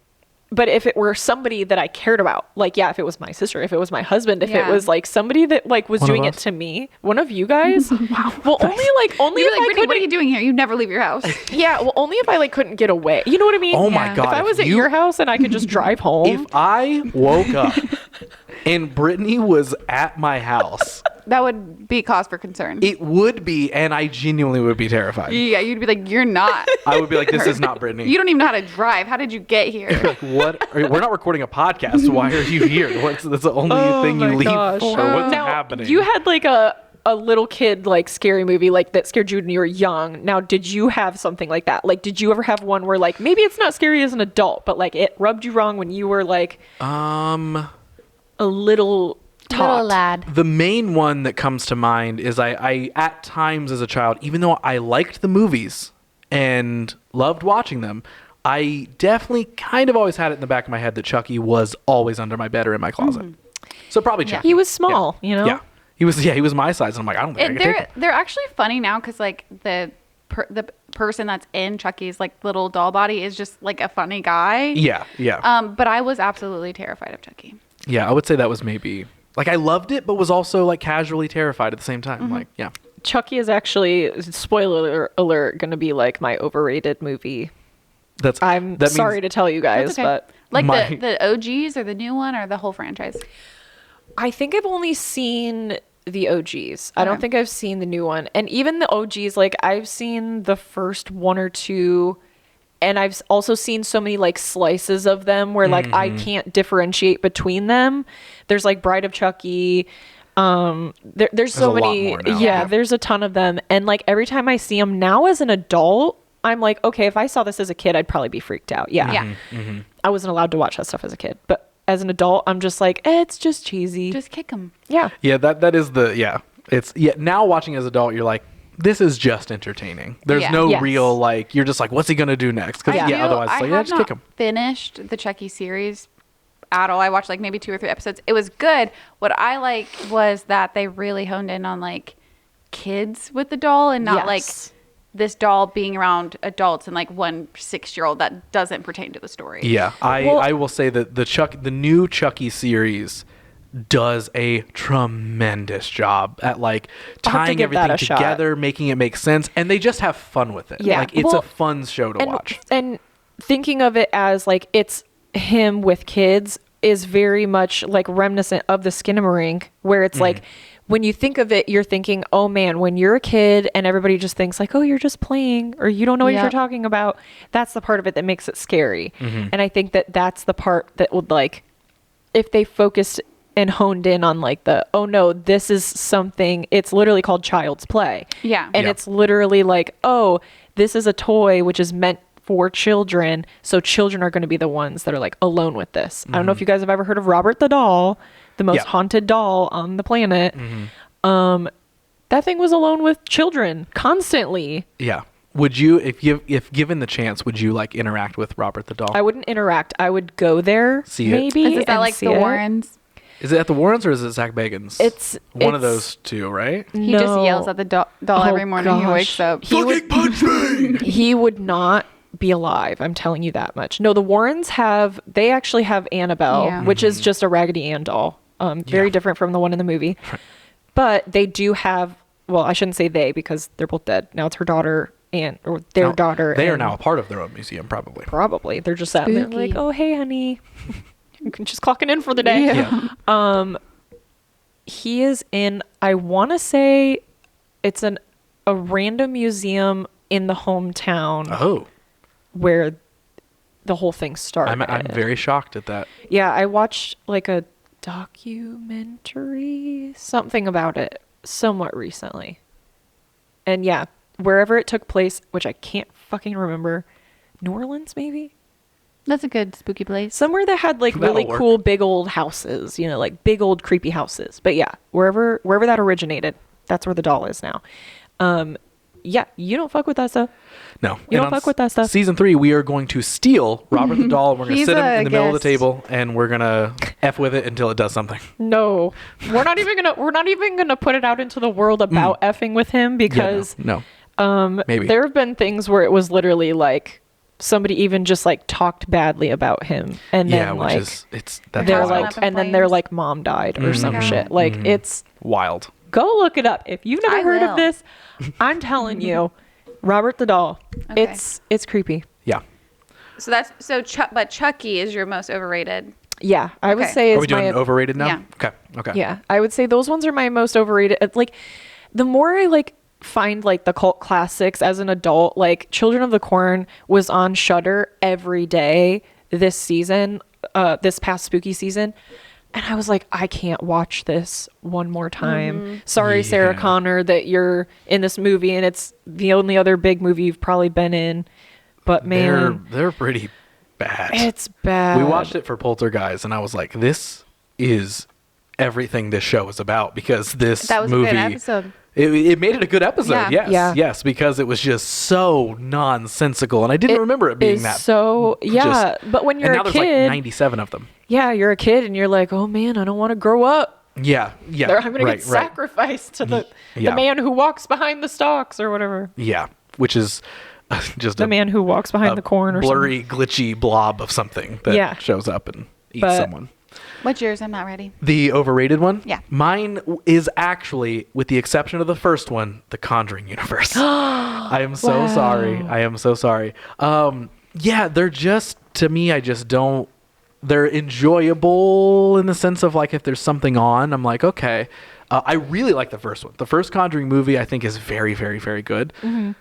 but if it were somebody that I cared about, like, if it was my sister, if it was my husband, if it was like somebody that like was doing it to me, one of you guys, well, only if like, I Brittany, what are you doing here? You never leave your house. Yeah. Well, only if I like couldn't get away. You know what I mean? Oh my God. If I was at your house and I could just drive home. If I woke up and Brittany was at my house. That would be cause for concern. It would be, and I genuinely would be terrified. Yeah, you'd be like, you're not. I would be like, this is not Brittany. You don't even know how to drive. How did you get here? Like, what? We're not recording a podcast. Why are you here? That's the only thing you leave for? What's happening? You had like a little kid like scary movie like that scared you when you were young. Now, did you have something like that? Like, did you ever have one where like maybe it's not scary as an adult, but like it rubbed you wrong when you were like a little lad? The main one that comes to mind is I at times as a child, even though I liked the movies and loved watching them, I definitely kind of always had it in the back of my head that Chucky was always under my bed or in my closet. So probably Chucky. He was small, you know? Yeah. He was my size, and I'm like, I don't think I can take him. They're actually funny now because like the person that's in Chucky's like little doll body is just like a funny guy. Yeah. But I was absolutely terrified of Chucky. Yeah, I would say that was maybe like I loved it, but was also like casually terrified at the same time. Like, yeah. Chucky is actually, spoiler alert, going to be like my overrated movie. I'm sorry to tell you guys, Okay. but Like the OGs or the new one or the whole franchise? I think I've only seen the OGs. I don't think I've seen the new one. And even the OGs, like I've seen the first one or two, and I've also seen so many like slices of them where like I can't differentiate between them. There's like Bride of Chucky. There's so a lot many. more now. Yeah, there's a ton of them. And like every time I see them now as an adult, I'm like, okay, if I saw this as a kid, I'd probably be freaked out. Yeah. I wasn't allowed to watch that stuff as a kid, but as an adult, I'm just like, it's just cheesy. Just kick them. Yeah. Yeah, that is now watching as an adult, you're like, this is just entertaining. There's no Yes. real like, you're just like, what's he gonna do next? Because otherwise it's like, yeah, just kick him. Finished the Chucky series at all. I watched like maybe 2 or 3 episodes. It was good. What I liked was that they really honed in on like kids with the doll and not like this doll being around adults and like one 6-year-old that doesn't pertain to the story. Yeah, I will say that the new Chucky series does a tremendous job at like tying everything together, making it make sense, and they just have fun with it. Yeah. Like it's a fun show to watch. And thinking of it as like it's him with kids is very much like reminiscent of the Skinamarink, where it's like when you think of it, you're thinking, oh man, when you're a kid and everybody just thinks like, oh, you're just playing or you don't know what you're talking about. That's the part of it that makes it scary. And I think that that's the part that would like, if they focused and honed in on like oh no, this is something, it's literally called child's play. Yeah. And it's literally like, oh, this is a toy which is meant for children. So children are going to be the ones that are like alone with this. I don't know if you guys have ever heard of Robert the Doll, the most haunted doll on the planet. That thing was alone with children constantly. Yeah. Would you, if given the chance, would you like interact with Robert the Doll? I wouldn't interact. I would go there, See it. maybe. Is that like the Warrens? Is it at the Warrens or is it Zach Bagans? It's one of those two, right? He just yells at the doll every morning he wakes up. Fucking punch me! He would not be alive. I'm telling you that much. No, the Warrens they actually have Annabelle, which is just a Raggedy Ann doll. Very different from the one in the movie. But they do have, well, I shouldn't say they because they're both dead. Now it's her daughter or their daughter. They are now a part of their own museum, probably. Probably. They're just sitting there like, oh, hey, honey. Just clocking in for the day. Yeah. He is in, I want to say it's a random museum in the hometown. Oh. Where the whole thing started. I'm very shocked at that. Yeah, I watched like a documentary, something about it, somewhat recently. And yeah, wherever it took place, which I can't fucking remember, New Orleans maybe? That's a good spooky place. Somewhere that had like really cool big old houses, you know, like big old creepy houses. But yeah, wherever that originated, that's where the doll is now. Yeah, you don't fuck with that stuff. No. You don't fuck with that stuff. Season 3, we are going to steal Robert the Doll. We're going to sit him in the middle of the table, and we're going to F with it until it does something. No. We're not even gonna put it out into the world about effing with him because no. Maybe. There have been things where it was literally like somebody even just like talked badly about him. And then which like is that's they're wild. like and then they're like mom died or some shit. Like it's wild. Go look it up. If you've never heard of this, I'm telling you, Robert the Doll. Okay. It's creepy. Yeah. So but Chucky is your most overrated. Yeah, I would say. Are we doing overrated now? Yeah. Okay. Yeah, I would say those ones are my most overrated. Like, the more I like find like the cult classics as an adult, like Children of the Corn was on Shudder every day this season, this past spooky season. And I was like, I can't watch this one more time. Sorry, Sarah Connor, that you're in this movie and it's the only other big movie you've probably been in. But man, they're pretty bad. It's bad. We watched it for Poltergeist and I was like, this is everything this show is about because That was movie, a good episode. It made it a good episode. Yeah. Yes, because it was just so nonsensical, and I didn't remember it being that. So but when you're and now a there's kid, like 97 of them. yeah, you're a kid and you're like, oh man, I don't want to grow up. Yeah. I'm going to get sacrificed to the man who walks behind the stalks or whatever. Yeah, which is just the man who walks behind the corn or blurry, something. glitchy blob of something that shows up and eats someone. What's yours? I'm not ready. The overrated one? Yeah. Mine is actually, with the exception of the first one, the Conjuring universe. I am so sorry. I am so sorry. Yeah, they're just, to me, I just don't, they're enjoyable in the sense of like if there's something on, I'm like, okay. I really like the first one. The first Conjuring movie I think is very, very, very good. Mm-hmm.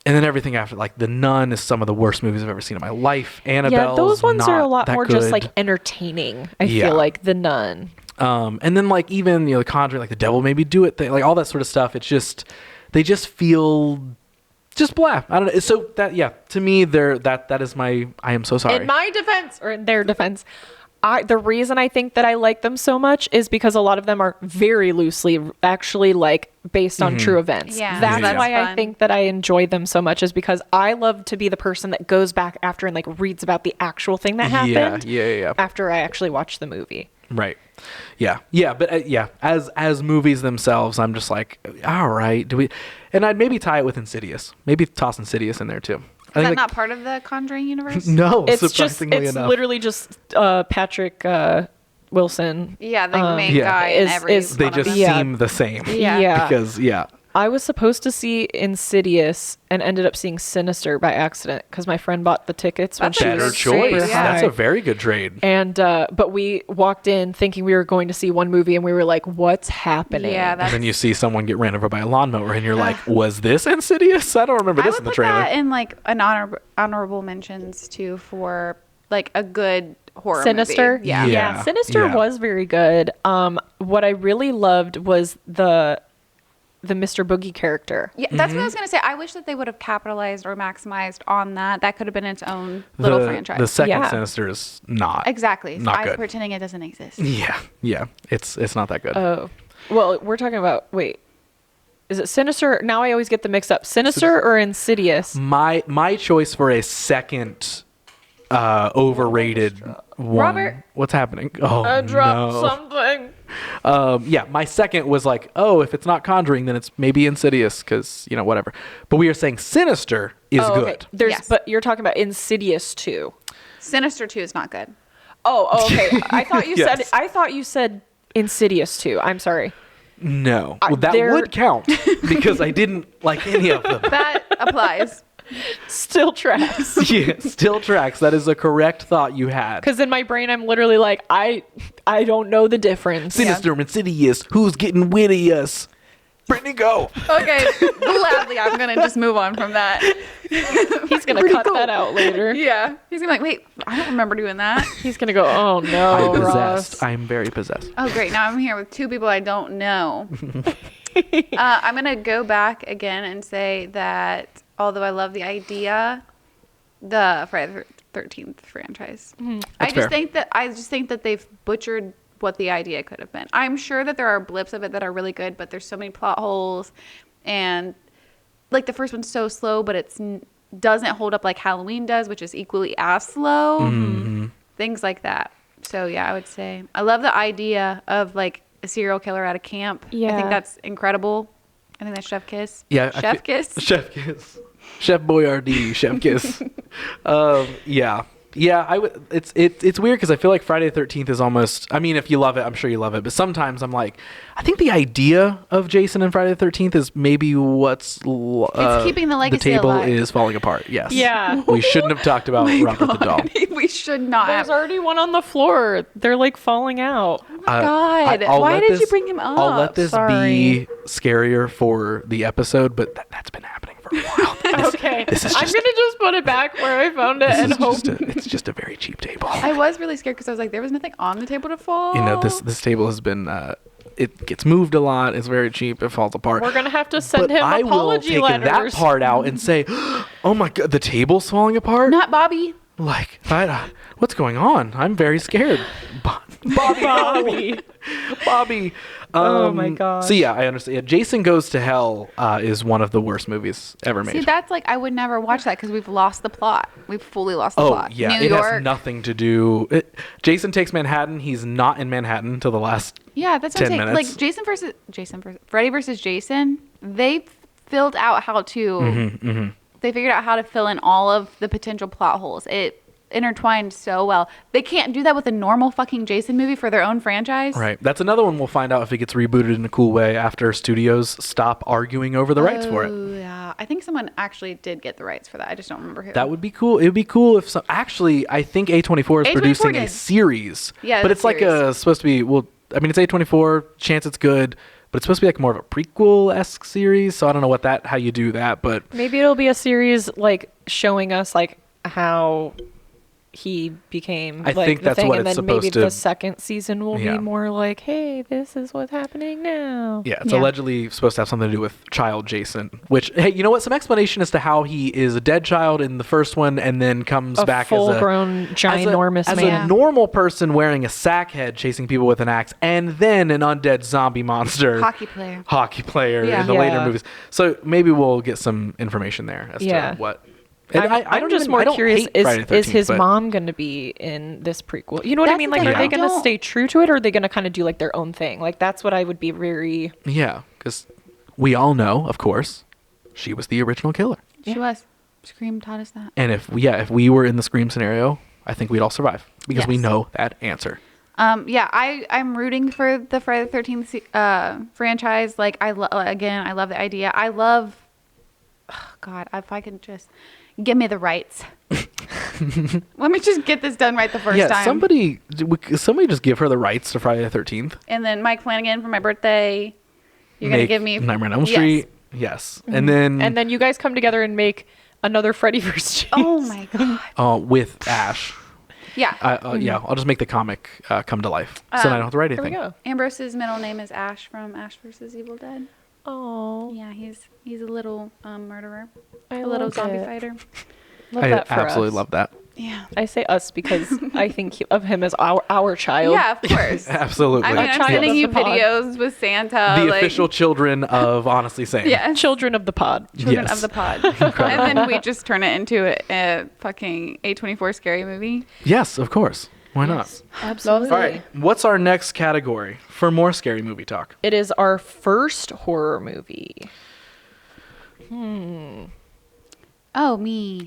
And then everything after, like The Nun is some of the worst movies I've ever seen in my life. Annabelle, those ones not are a lot more good. just like entertaining. I feel like The Nun. And then like even The Conjuring, like The Devil Made Me Do It, like all that sort of stuff. It's just they just feel just blah. I don't know. So that to me, that is my. I am so sorry. In my defense, or in their defense, the reason I think that I like them so much is because a lot of them are very loosely actually like based on true events. Yeah, that's why fun. I think that I enjoy them so much, is because I love to be the person that goes back after and like reads about the actual thing that happened. Yeah. After I actually watch the movie. Right. Yeah. But as movies themselves, I'm just like, all right. Do we? And I'd maybe tie it with Insidious. Maybe toss Insidious in there too. Is that not part of the Conjuring universe? No, It's surprisingly enough. literally just Patrick Wilson. Yeah, the main guy in every is- They one of just them. seem the same. Yeah. Because I was supposed to see Insidious and ended up seeing Sinister by accident because my friend bought the tickets when That's she a better was good choice. super Yeah. That's high. a very good trade. And but we walked in thinking we were going to see one movie, and we were like, "What's happening?" Yeah, And that's. then you see someone get ran over by a lawnmower, and you're like, "Was this Insidious? I don't remember I this would in the put trailer." that in like an honorable mentions too for like a good horror Sinister. movie. Yeah. Yeah. Sinister Yeah. was very good. What I really loved was the Mr. Boogie character. Yeah, that's what I was gonna say. I wish that they would have capitalized or maximized on that. That could have been its own little franchise. The second Yeah. Sinister is not Exactly. not I'm good. pretending it doesn't exist. Yeah. It's not that good. Oh, well, we're talking about. Wait, is it Sinister? Now I always get them mixed up. Sinister or Insidious? My choice for a second overrated one. Robert? What's happening? Oh, I dropped no. something. My second was like, oh, if it's not Conjuring, then it's maybe Insidious, because whatever. But we are saying Sinister is good. There's, Yes. but you're talking about Insidious 2. Sinister 2 is not good. Oh, okay. I thought you Yes. said. I thought you said Insidious 2. I'm sorry. No, well, that there- would count because I didn't like any of them. That applies. Still tracks. Yeah, still tracks. That is a correct thought you had. Because in my brain, I'm literally like, I don't know the difference. Sinister, Insidious, who's getting wittiest? Brittany, go. Okay, gladly, I'm gonna just move on from that. He's gonna cut that out later. Yeah, he's gonna be like, wait, I don't remember doing that. He's gonna go, oh no, I'm Ross. possessed. I'm very possessed. Oh, great! Now I'm here with two people I don't know. I'm gonna go back again and say that although I love the idea, the Friday the 13th franchise, I fair. just think that they've butchered what the idea could have been. I'm sure that there are blips of it that are really good, but there's so many plot holes, and like the first one's so slow, but it's doesn't hold up like Halloween does, which is equally as slow. Things like that. So yeah, I would say I love the idea of like a serial killer at a camp. I Yeah. think that's incredible. I think that's Chef Kiss. Yeah, Chef Kiss. Chef Kiss. Chef Boyardee. Chef Kiss. Yeah, I would. It's weird because I feel like Friday the 13th is almost. I mean, if you love it, I'm sure you love it. But sometimes I'm like, I think the idea of Jason and Friday the 13th is maybe what's. It's keeping the legacy The table alive. is falling apart. Yes. Yeah. We shouldn't have talked about Robert the doll. We should not There's have. already one on the floor. They're like falling out. God, why did you bring him up? I'll let this Sorry. be scarier for the episode, but that's been happening for a while. Okay. This is I'm just- gonna just put it back where I found it and hope. It's just a very cheap table. I was really scared because I was like, there was nothing on the table to fall. This table has been it gets moved a lot. It's very cheap. It falls apart. We're gonna have to send But him I will apology take letters. that part out and say, "Oh my god, the table's falling apart." Not Bobby. Like, what's going on? I'm very scared. Bobby. Bobby. Oh my god. So yeah, I understand. Yeah, Jason Goes to Hell is one of the worst movies ever made. See, that's like, I would never watch that because we've lost the plot. We've fully lost the plot. Yeah, New it York. has nothing to do. Jason Takes Manhattan. He's not in Manhattan until the last. Yeah, that's what I'm 10 saying. minutes. Like Freddy versus Jason, they filled out how to. They figured out how to fill in all of the potential plot holes. It intertwined so well. They can't do that with a normal fucking Jason movie for their own franchise. Right. That's another one we'll find out if it gets rebooted in a cool way after studios stop arguing over the rights for it. Oh, yeah. I think someone actually did get the rights for that. I just don't remember who. That would be cool. It would be cool if some. Actually, I think A24 is producing a did. series. Yeah, but the it's like series. supposed to be. Well, I mean, it's A24. Chance it's good, but it's supposed to be like more of a prequel-esque series. So I don't know how you do that, but Maybe it'll be a series like showing us like how he became I like think the that's thing, what and it's then maybe supposed to- the second season will Yeah. be more like, hey, this is what's happening now. yeah, it's Yeah. allegedly supposed to have something to do with child Jason. Which, hey, you know what? Some explanation as to how he is a dead child in the first one and then comes A back full-grown, ginormous as man. a normal person wearing a sack head chasing people with an axe, and then an undead zombie monster Hockey player. in the Yeah. later movies. So maybe we'll get some information there as Yeah. to what. And I'm just more curious, hate Friday the is 13th, his but- mom going to be in this prequel? You know what I That's mean? the Like, thing, are they I going to don't- stay true to it, or are they going to kind of do like their own thing? Like, that's what I would be very... Yeah, because we all know, of course, she was the original killer. She was. Scream taught us that. And if we were in the Scream scenario, I think we'd all survive because we Yes. know that answer. Yeah, I'm rooting for the Friday the 13th franchise. Like, I love the idea. I love, oh God, if I could just give me the rights. Let me just get this done right the first time. somebody just give her the rights to Friday the 13th. And then Mike Flanagan for my birthday. You're going to Make give me Nightmare on Elm Yes. Street. Yes. And then you guys come together and make another Freddy vs. Jason. Oh my God. with Ash. Yeah. Yeah, I'll just make the comic come to life. So then I don't have to write There we anything. go. Ambrose's middle name is Ash from Ash vs. Evil Dead. Oh, Yeah, he's a little murderer. I A little love zombie it. fighter. Love I that for absolutely us. love that. Yeah. I say us because I think of him as our child. Yeah, of course. Absolutely. I mean, I'm child sending of you the pod. videos with Santa. The like, official children of Honestly Sane. Yeah, Children of the pod. children Yes. of the pod. And then we just turn it into a fucking A24 scary movie. Yes, of course. Why not? Absolutely. All right. What's our next category for more scary movie talk? It is our first horror movie. Oh, me.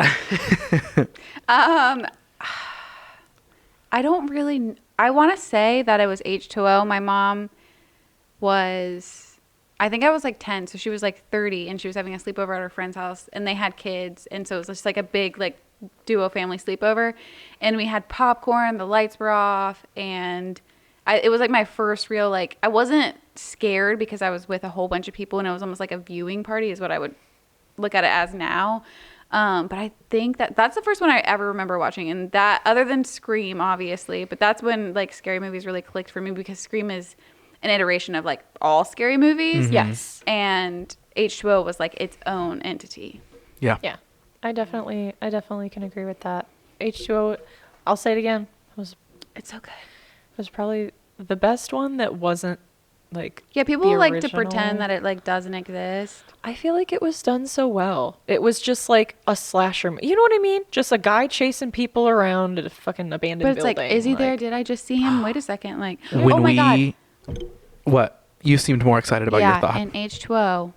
I don't really. I want to say that it was H2O. My mom was. I think I was like 10, so she was like 30, and she was having a sleepover at her friend's house, and they had kids, and so it was just like a big like duo family sleepover, and we had popcorn. The lights were off, and it was like my first real like. I wasn't scared because I was with a whole bunch of people, and it was almost like a viewing party, is what I would look at it as now. But I think that's the first one I ever remember watching, and that, other than Scream, obviously, but that's when like scary movies really clicked for me, because Scream is an iteration of like all scary movies. Mm-hmm. Yes. And H2O was like its own entity. Yeah. Yeah. I definitely can agree with that. H2O, I'll say it again, It's okay. was probably the best one that wasn't like Yeah, people the like to original. pretend that it like doesn't exist. I feel like it was done so well. It was just like a slasher. You know what I mean? Just a guy chasing people around at a fucking abandoned But it's building. like, is he there? Like, Did I just see him? Wait a second. Like, When oh my God. What? You seemed more excited about your thought. And H2O.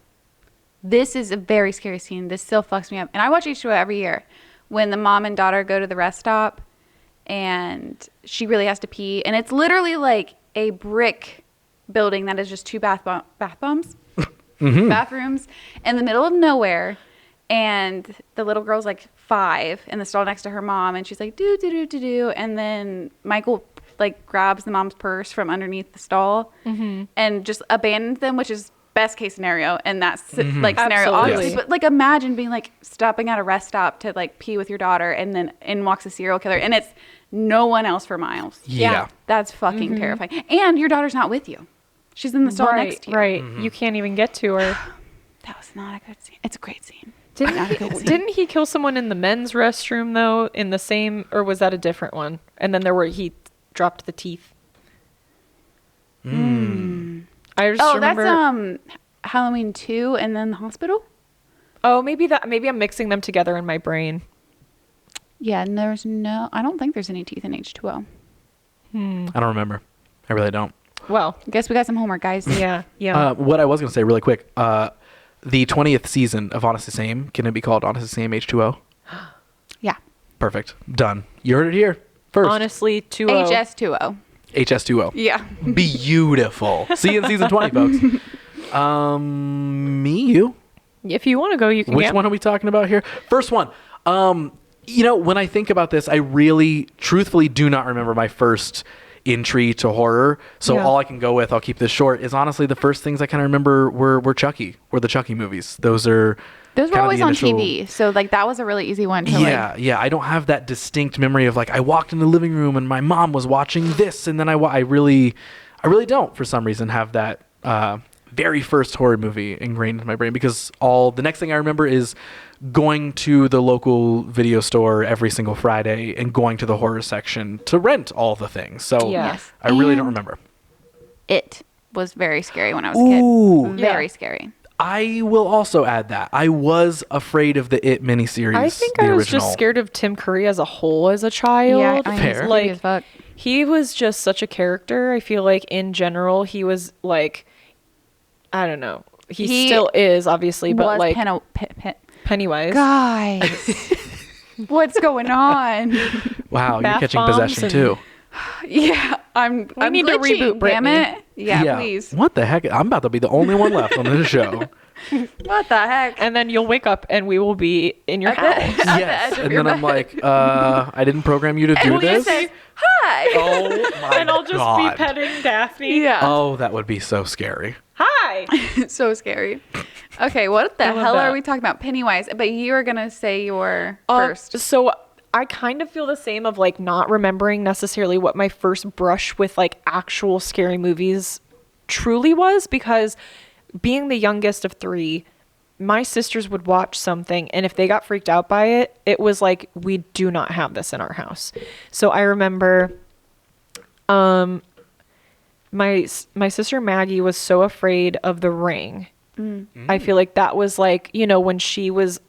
This is a very scary scene. This still fucks me up. And I watch H2O every year. When the mom and daughter go to the rest stop and she really has to pee. And it's literally like a brick building that is just two bathrooms in the middle of nowhere. And the little girl's like 5 in the stall next to her mom. And she's like, do, do, do, do, do. And then Michael like grabs the mom's purse from underneath the stall and just abandons them, which is best case scenario. And that's like scenario, Absolutely. obviously. Yes. But like imagine being like stopping at a rest stop to like pee with your daughter, and then in walks a serial killer, and it's no one else for miles. Yeah. That's fucking terrifying. And your daughter's not with you. She's in the stall next to you. Right. You can't even get to her. That was not a good scene. It's a great scene. Didn't he kill someone in the men's restroom though? In the same, or was that a different one? And then he dropped the teeth. I just remember. That's Halloween 2 and then the hospital. Oh, maybe I'm mixing them together in my brain. Yeah, and I don't think there's any teeth in H2O. I don't remember. I really don't. Well, Guess we got some homework, guys. yeah. What I was going to say really quick, the 20th season of Honestly Same, can it be called Honestly Same H2O? Yeah. Perfect. Done. You heard it here first. Honestly, 2 HS2O. HS2O. Yeah. Beautiful. See you in season 20, folks. You? If you want to go, you can. Which one are we talking about here? First one. When I think about this, I really, truthfully do not remember my first entry to horror. So all I can go with, I'll keep this short, is honestly the first things I kind of remember were the Chucky movies. Those were always on TV. So like that was a really easy one to Yeah. I don't have that distinct memory of like I walked in the living room and my mom was watching this, and then I really don't for some reason have that very first horror movie ingrained in my brain, because the next thing I remember is going to the local video store every single Friday and going to the horror section to rent all the things. So Yes. I really don't remember. It was very scary when I was a kid. Very scary. I will also add that I was afraid of the It miniseries. I think the I was original. just scared of Tim Curry as a whole as a child. Yeah, Fair. Like as fuck. He was just such a character. I feel like in general, he was like, I don't know. He still is, obviously, but like Pennywise. Guys, what's going on? Wow, Bath you're catching bombs possession and- too. Yeah, I'm need to glitching, reboot damn Britney. it. Yeah, please. What the heck? I'm about to be the only one left on this show. What the heck? And then you'll wake up and we will be in your house. Yes, and then I'm like, I didn't program you to do Will you this. say hi? Oh my And I'll just God. be petting Daphne. Yeah. Oh, that would be so scary. Hi. So scary. Okay, what the I love hell that. are we talking about? Pennywise. But you were gonna say your first. So I kind of feel the same of like not remembering necessarily what my first brush with like actual scary movies truly was, because being the youngest of 3, my sisters would watch something, and if they got freaked out by it, it was like, we do not have this in our house. So I remember my sister Maggie was so afraid of The Ring. I feel like that was like, when she's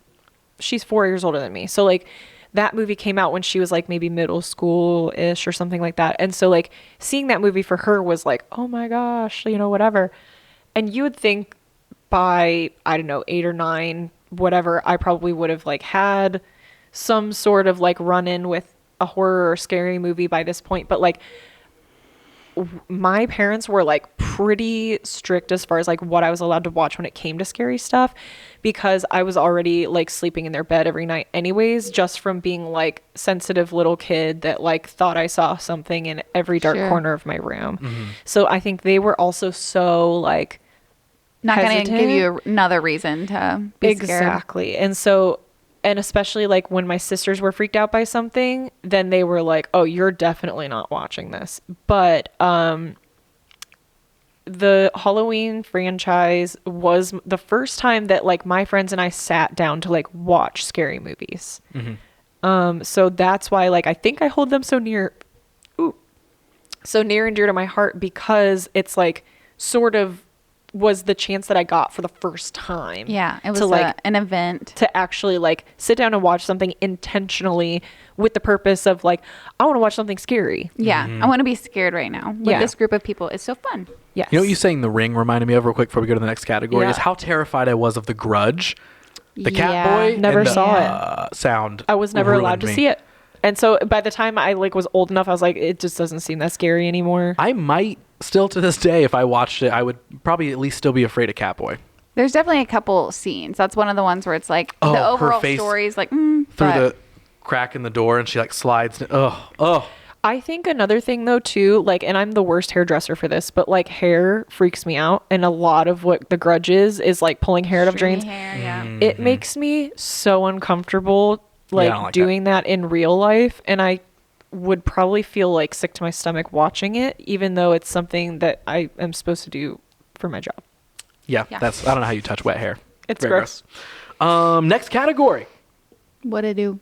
4 years older than me. So like that movie came out when she was like maybe middle school-ish or something like that. And so like seeing that movie for her was like, oh my gosh, whatever. And you would think by, I don't know, 8 or 9, whatever, I probably would have like had some sort of like run-in with a horror or scary movie by this point. But like my parents were like pretty strict as far as like what I was allowed to watch when it came to scary stuff, because I was already like sleeping in their bed every night anyways, just from being like sensitive little kid that like thought I saw something in every dark corner of my room. So I think they were also so like Not gonna hesitant. give you another reason to be scared. Exactly. And especially like when my sisters were freaked out by something, then they were like, oh, you're definitely not watching this. But the Halloween franchise was the first time that like my friends and I sat down to like watch scary movies. So that's why like I think I hold them so near and dear to my heart, because it's like sort of was the chance that I got for the first time. Yeah, it was to like an event. to actually like sit down and watch something intentionally with the purpose of like, I want to watch something scary. Yeah, I want to be scared right now with Yeah. this group of people. It's so fun. Yes. You know what you saying The Ring reminded me of real quick before we go to the next category Yeah. is how terrified I was of The Grudge. The cat Yeah. boy Never and the, saw sound. I was never ruined allowed to me. see it. And so by the time I like was old enough, I was like, it just doesn't seem that scary anymore. I might still to this day, if I watched it, I would probably at least still be afraid of Catboy. There's definitely a couple scenes. That's one of the ones where it's like Oh, the her overall face story is like Through but the crack in the door and she like slides. Oh. I think another thing though too, like, and I'm the worst hairdresser for this, but like hair freaks me out, and a lot of what The Grudge is like pulling hair out of stringy drains. hair, yeah. It makes me so uncomfortable like, I don't like doing that in real life, and I would probably feel like sick to my stomach watching it, even though it's something that I am supposed to do for my job. Yeah, Yeah. I don't know how you touch wet hair. It's Very gross. Next category. What I do?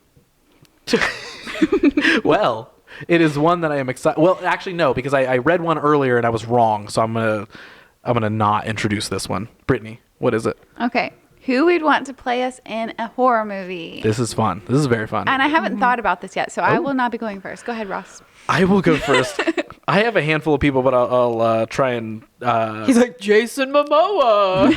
Well, it is one that I am excited. Well, actually, no, because I read one earlier and I was wrong. So I'm gonna not introduce this one. Brittany, what is it? Okay. Who would want to play us in a horror movie? This is fun. This is very fun. And I haven't thought about this yet, so I will not be going first. Go ahead, Ross. I will go first. I have a handful of people, but I'll try and. He's like Jason Momoa.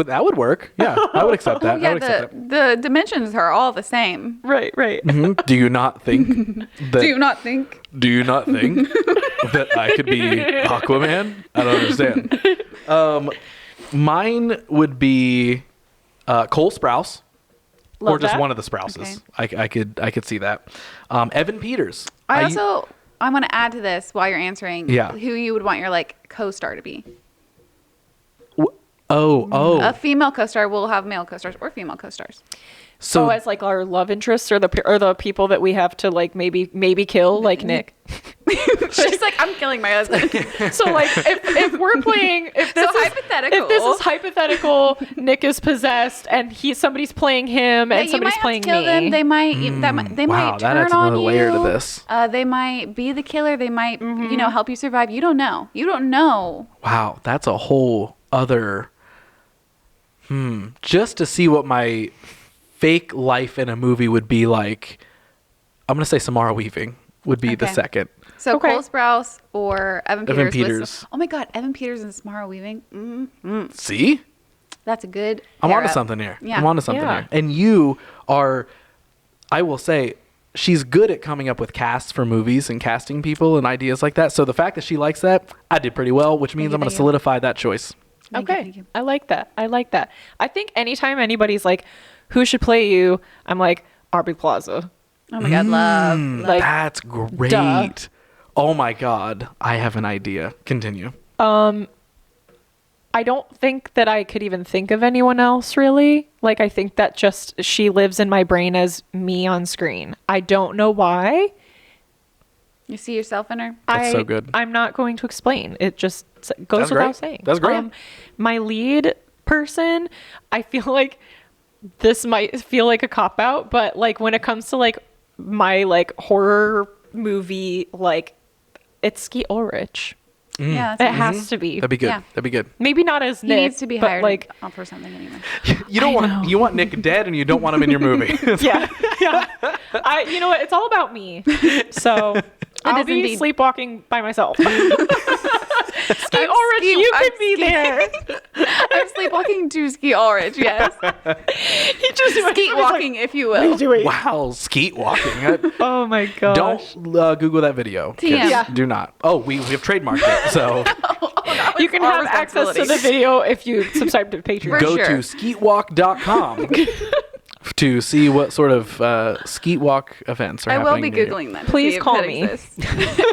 That would work. Yeah, I would accept that. I Yeah, would accept that. the dimensions are all the same. Right. Mhm. Do you not think that? Do you not think? Do you not think that I could be Aquaman? I don't understand. Mine would be Cole Sprouse, Love or just that. one of the Sprouses. I could see that. Evan Peters. I want to add to this while you're answering. Yeah. Who you would want your co-star to be? Oh. A female co-star will have male co-stars or female co-stars. So as like our love interests or the people that we have to like maybe kill, like Nick. She's like, I'm killing my husband. So like if we're playing, if this is hypothetical, Nick is possessed and somebody's playing him and somebody's playing kill me. them. They might they wow, might that turn adds on another you. layer to this. They might be the killer. They might help you survive. You don't know. Wow, that's a whole other. Just to see what my fake life in a movie would be like, I'm gonna say Samara Weaving would be the Okay. second. So Okay. Cole Sprouse or Evan Peters. Evan Peters. Oh my God, Evan Peters and Samara Weaving. See, That's a good. I'm pair onto up. something here. Yeah. I'm onto something Yeah. here. And you are, I will say, she's good at coming up with casts for movies and casting people and ideas like that. So the fact that she likes that, I did pretty well, which means you, I'm going thank to you. solidify that choice. Thank you, Okay. thank you. I like that. I think anytime anybody's like, who should play you? I'm like, Aubrey Plaza. Oh my God, love. Like, That's great. duh. Oh my God. I have an idea. Continue. I don't think that I could even think of anyone else really. Like, I think that just she lives in my brain as me on screen. I don't know why. You see yourself in her? That's so good. I'm not going to explain. It just goes That's without great. saying. That's great. My lead person, I feel like this might feel like a cop out, but like when it comes to like my like horror movie, like it's Skeet Ulrich. Yeah, It that's has to be. That'd be good. Yeah. That'd be good. Maybe not as he Nick, needs to be but hired like for something anyway. You want Nick dead and you don't want him in your movie. yeah. You know what? It's all about me. So I'll is be indeed. sleepwalking by myself. Skeet Ulrich, you could be there. I'm sleepwalking to Skeet Ulrich, yes. He just Skeet walking, if you will. Wow, skeet walking. Oh my gosh. Don't Google that video. TM. Kids. Yeah. Do not. Oh, we have trademarked it. So You can our have access to the responsibility. video if you subscribe to Patreon. For go sure. to skeetwalk.com to see what sort of skeet walk events are I happening. will be near you. Googling them. to Please see if call that me. exists.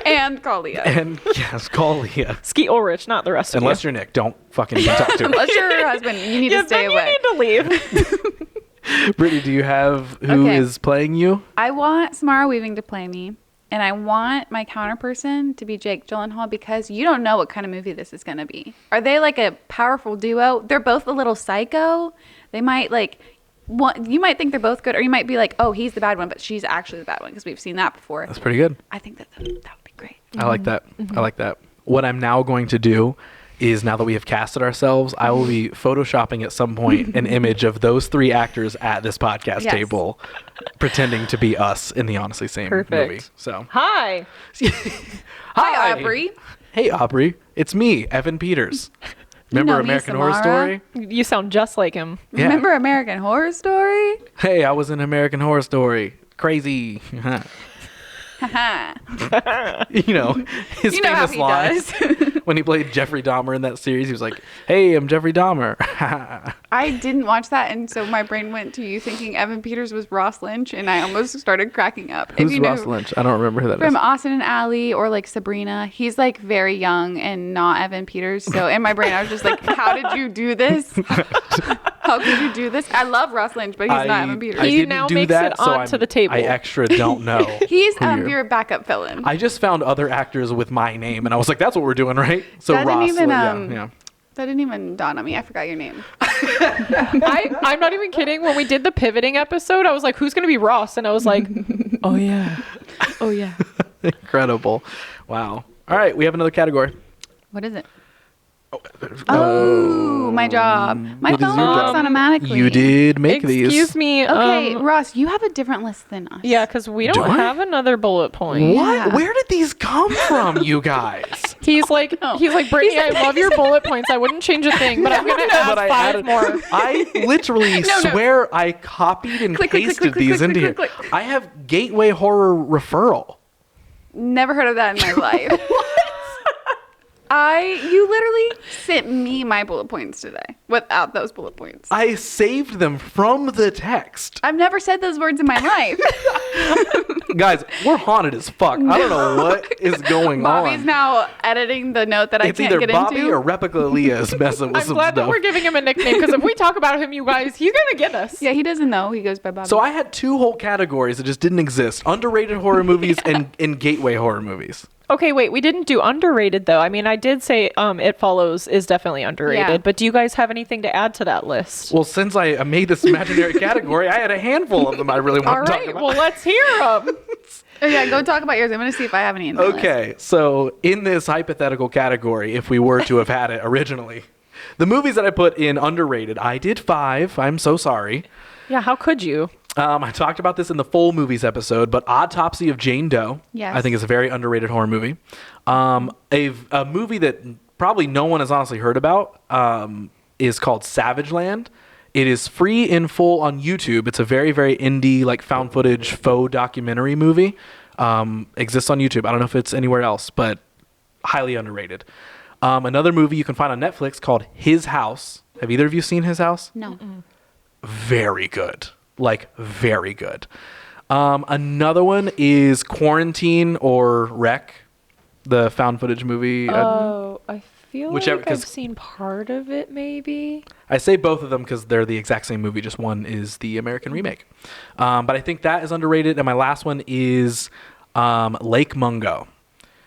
And call Leah. And yes, call Leah. Skeet Ulrich, not the rest of Unless you. you're Nick, don't fucking even talk to him. Unless you're her husband, you need to stay then away. you need to leave. Brittany, do you have who is Okay. playing you? I want Samara Weaving to play me. And I want my counterperson to be Jake Gyllenhaal because you don't know what kind of movie this is going to be. Are they like a powerful duo? They're both a little psycho. They might you might think they're both good, or you might be like, oh, he's the bad one, but she's actually the bad one because we've seen that before. That's pretty good. I think that would be great. I like that. I like that. What I'm now going to do is, now that we have casted ourselves, I will be photoshopping at some point an image of those three actors at this podcast Yes. table, pretending to be us in the Honestly Same Perfect. movie. So, Hi. Hi, Aubrey. Hey, Aubrey. It's me, Evan Peters. Remember know me, American Horror Samara. Story? You sound just like him. Yeah. Remember American Horror Story? Hey, I was in American Horror Story. Crazy. Haha. You know, his You know how famous he line does. when he played Jeffrey Dahmer in that series. He was like, "Hey, I'm Jeffrey Dahmer." I didn't watch that, and so my brain went to you thinking Evan Peters was Ross Lynch, and I almost started cracking up. Who's you Ross Lynch? I don't remember who that is. From Austin and Ally or like Sabrina. He's like very young and not Evan Peters. So in my brain, I was just like, how did you do this? How could you do this? I love Ross Lynch, but he's not Evan Peters. I He didn't now do makes that, it so onto the table. I extra don't know. He's who you're- your backup villain. I just found other actors with my name, and I was like, "That's what we're doing, right?" So Doesn't Ross, even, yeah. That didn't even dawn on me. I forgot your name. I'm not even kidding. When we did the pivoting episode, I was like, who's going to be Ross? And I was like, oh, yeah. Oh, yeah. Incredible. Wow. All right. We have another category. What is it? Oh, my job. My What is phone your works job? automatically. You did make these. Excuse me. Okay, Ross, you have a different list than us. Yeah, because we don't Do I? have another bullet point. What? Yeah. Where did these come from, you guys? He's like, Brittany, I love your bullet points. I wouldn't change a thing, but I'm going to add But I 5 added- more. I literally swear I copied and pasted these into here. I have gateway horror referral. Never heard of that in my life. You literally sent me my bullet points today without those bullet points. I saved them from the text. I've never said those words in my life. Guys, we're haunted as fuck. I don't know what is going Bobby's on. now editing the note that I It's can't either get Bobby into. or Replica Leah is messing with I'm some glad that stuff. we're giving him a nickname because if we talk about him, you guys, he's going to get us. Yeah, he doesn't know. He goes by Bobby. So I had 2 whole categories that just didn't exist. Underrated horror movies and gateway horror movies. Okay, wait, we didn't do underrated though. I mean, I did say It Follows is definitely underrated, Yeah. but do you guys have anything to add to that list? Well, since I made this imaginary category, I had a handful of them I really All want to talk right, about. well, let's hear them. Oh, yeah, go talk about yours. I'm going to see if I have any in my list. Okay, so in this hypothetical category, if we were to have had it originally, the movies that I put in underrated, I did 5. I'm so sorry. Yeah, how could you? I talked about this in the full movies episode, but Autopsy of Jane Doe, Yes. I think is a very underrated horror movie. A movie that probably no one has honestly heard about is called Savage Land. It is free in full on YouTube. It's a very, very indie, like found footage faux documentary movie. Exists on YouTube. I don't know if it's anywhere else, but highly underrated. Another movie you can find on Netflix called His House. Have either of you seen His House? No. Very good. Like, very good. Another one is Quarantine or Wreck, the found footage movie. Oh, I feel Whichever- like I've 'cause- seen part of it, maybe. I say both of them because they're the exact same movie, just one is the American remake. But I think that is underrated. And my last one is Lake Mungo,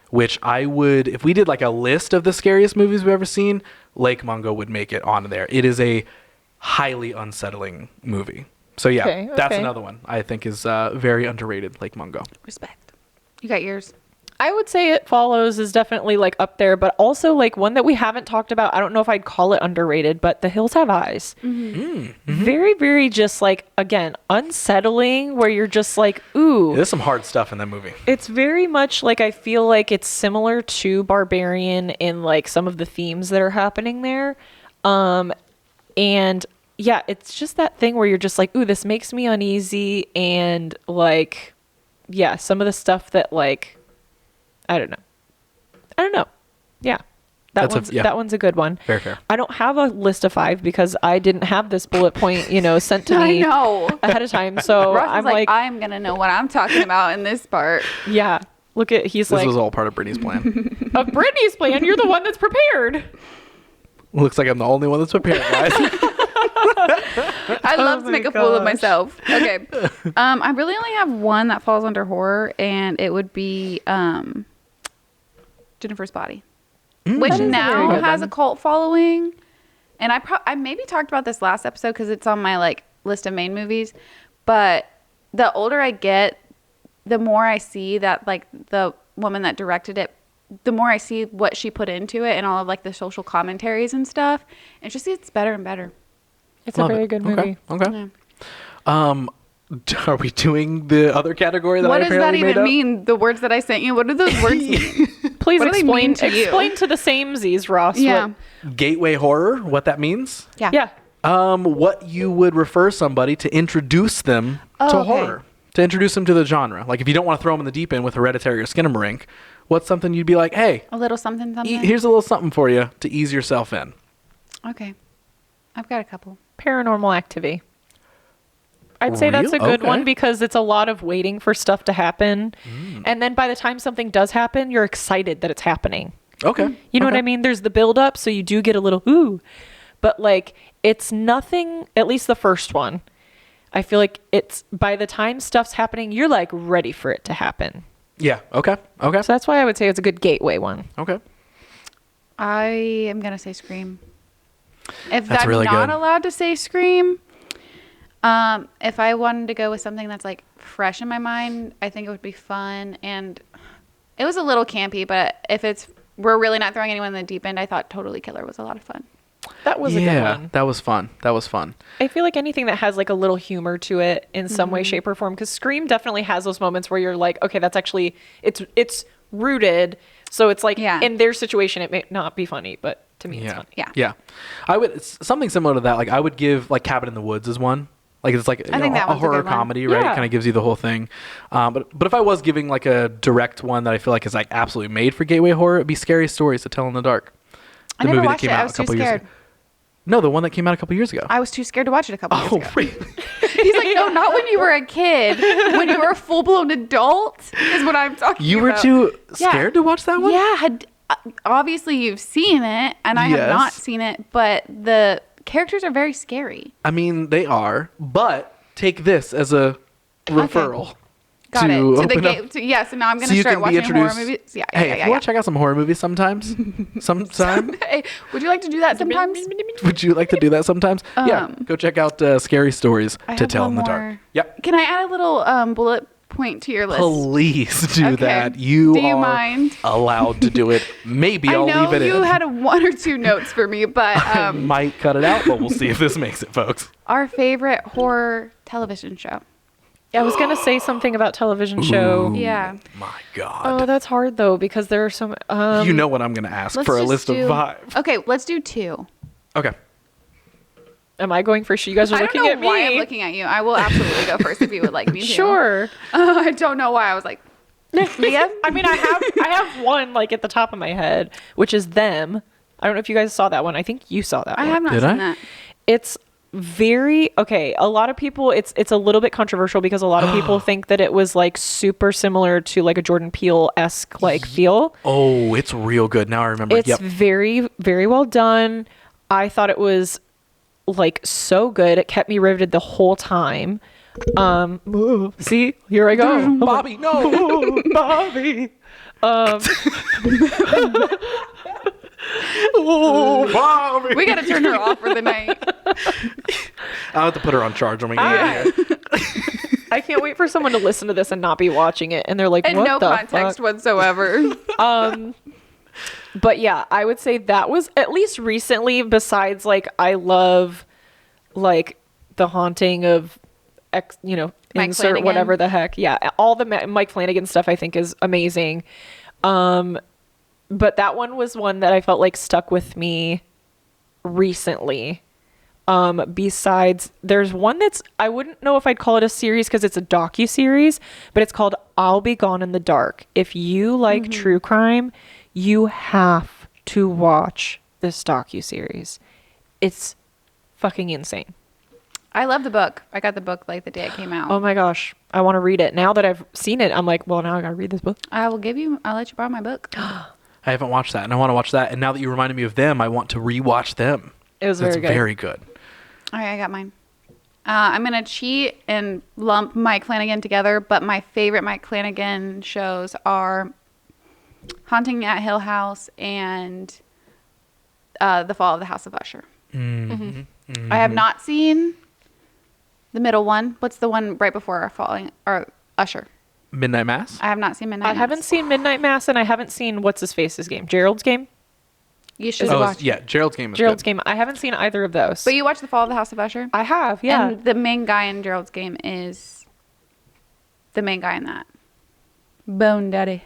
which I would, if we did like a list of the scariest movies we've ever seen, Lake Mungo would make it on there. It is a highly unsettling movie. So yeah, Okay, that's okay. another one I think is very underrated, Lake Mungo. Respect. You got yours. I would say It Follows is definitely like up there, but also like one that we haven't talked about. I don't know if I'd call it underrated, but The Hills Have Eyes. Very, very just like, again, unsettling where you're just like, ooh. There's some hard stuff in that movie. It's very much like I feel like it's similar to Barbarian in like some of the themes that are happening there. And yeah, it's just that thing where you're just like, ooh, this makes me uneasy. And like, yeah, some of the stuff that like, I don't know. Yeah. That one's a good one. Fair. I don't have a list of 5 because I didn't have this bullet point, sent to me I know. ahead of time. So Ross I'm is like, I'm going to know what I'm talking about in this part. yeah, look at, he's This like, was all part of Brittany's plan. of Brittany's plan, you're the one that's prepared. Looks like I'm the only one that's prepared, guys. I love to make a fool of gosh. myself. Okay. I really only have one that falls under horror, and it would be Jennifer's Body, which That is a very now good has one. a cult following. And I maybe talked about this last episode because it's on my like list of main movies. But the older I get, the more I see that like the woman that directed it, the more I see what she put into it and all of like the social commentaries and stuff. And just it's better and better. It's Love a very it. good movie. Okay. Yeah. Are we doing the other category that What I does that apparently made even up? mean? The words that I sent you. What do those words mean? Please What do they mean explain to you? explain to the samesies, Ross. Yeah. Gateway horror, what that means? Yeah. Yeah. What you would refer somebody to introduce them to Oh, okay. horror, to introduce them to the genre. Like if you don't want to throw them in the deep end with Hereditary or Skinamarink, what's something you'd be like, hey, A little something, something. here's a little something for you to ease yourself in. Okay. I've got a couple. Paranormal Activity. I'd say that's a Real? good Okay. one because it's a lot of waiting for stuff to happen. And then by the time something does happen, you're excited that it's happening. Okay. You know what Okay. I mean? There's the build up, so you do get a little ooh. But like it's nothing, at least the first one. I feel like it's by the time stuff's happening, you're like ready for it to happen. Yeah. Okay. Okay. So that's why I would say it's a good gateway one. Okay. I am going to say Scream. If That's I'm really not good. allowed to say Scream, if I wanted to go with something that's like fresh in my mind, I think it would be fun. And it was a little campy, but if we're really not throwing anyone in the deep end, I thought Totally Killer was a lot of fun. That was a good one. That was fun. That was fun. I feel like anything that has like a little humor to it in some way, shape, or form, because Scream definitely has those moments where you're like, okay, that's actually it's rooted. So it's like in their situation, it may not be funny, but to me, it's funny. Yeah. I would something similar to that. Like I would give like Cabin in the Woods as one. Like it's like I think that a one's a horror good one. comedy, right? Yeah. It kind of gives you the whole thing. But if I was giving like a direct one that I feel like is like absolutely made for gateway horror, it'd be Scary Stories to Tell in the Dark. I never watched it. I was too scared. No, the one that came out a couple years ago. I was too scared to watch it a couple years ago. Really? He's like, no, not when you were a kid. When you were a full-blown adult is what I'm talking about. You were too scared to watch that one? Yeah. Obviously, you've seen it, and I have not seen it, but the characters are very scary. I mean, they are, but take this as a referral. Got it. To To the open up- game. Yes, and now I'm going so to you start can be watching horror introduced. movies. Yeah, Hey, if you want to check out some horror movies sometimes, sometime, Hey, would you like to do that sometimes? would you like to do that sometimes? Yeah, go check out Scary Stories I to have Tell one in the more. Dark. Yep. Can I add a little bullet point to your list? Please do Okay. that. You Do you are mind? allowed to do it. Maybe I I'll know leave it you in. had one or two notes for me, but Might cut it out, but we'll see if this makes it, folks. our favorite horror television show. I was gonna say something about television show. Yeah. My God. Oh, that's hard though because there are some. You know what I'm going to ask Let's for a just list do- of 5. Okay, let's do 2. Okay. Am I going first? You guys are I don't looking know at me. why I'm looking at you. I will absolutely go first if you would like me to. Sure. I don't know why. I was like, Leah? I mean, I have one like at the top of my head, which is Them. I don't know if you guys saw that one. I think you saw that I one. have not Did seen I? that. It's very okay. A lot of people, it's a little bit controversial because a lot of people think that it was like super similar to like a Jordan Peele-esque like feel. Oh, it's real good. Now I remember. It's very, very well done. I thought it was like so good. It kept me riveted the whole time. See, here I go. Bobby, no. Bobby. Oh, Bobby. We got to turn her off for the night. I'll have to put her on charge when we get here. I can't wait for someone to listen to this and not be watching it. And they're like, And what no the context fuck? whatsoever. But yeah, I would say that was at least recently, besides like, I love like The Haunting of Mike insert Flanagan. whatever the heck. Yeah. All the Mike Flanagan stuff I think is amazing. But that one was one that I felt like stuck with me recently. Besides, there's one that's, I wouldn't know if I'd call it a series because it's a docu-series, but it's called I'll Be Gone in the Dark. If you like true crime, you have to watch this docu-series. It's fucking insane. I love the book. I got the book like the day it came out. Oh my gosh. I want to read it. Now that I've seen it, I'm like, well, now I got to read this book. I'll let you borrow my book. I haven't watched that, and I want to watch that. And now that you reminded me of them, I want to rewatch them. It was very good. Very good. All right, I got mine. I'm going to cheat and lump Mike Flanagan together, but my favorite Mike Flanagan shows are Haunting at Hill House and The Fall of the House of Usher. I have not seen the middle one. What's the one right before Usher? Midnight Mass? I have not seen Midnight I Mass. haven't seen Midnight Mass, and I haven't seen what's his face's game, Gerald's game. You should Oh, watch. yeah. Gerald's Game is Gerald's good. game. I haven't seen either of those. But you watched The Fall of the House of Usher? I have, yeah. And the main guy in Gerald's Game is the main guy in that. Bone Daddy.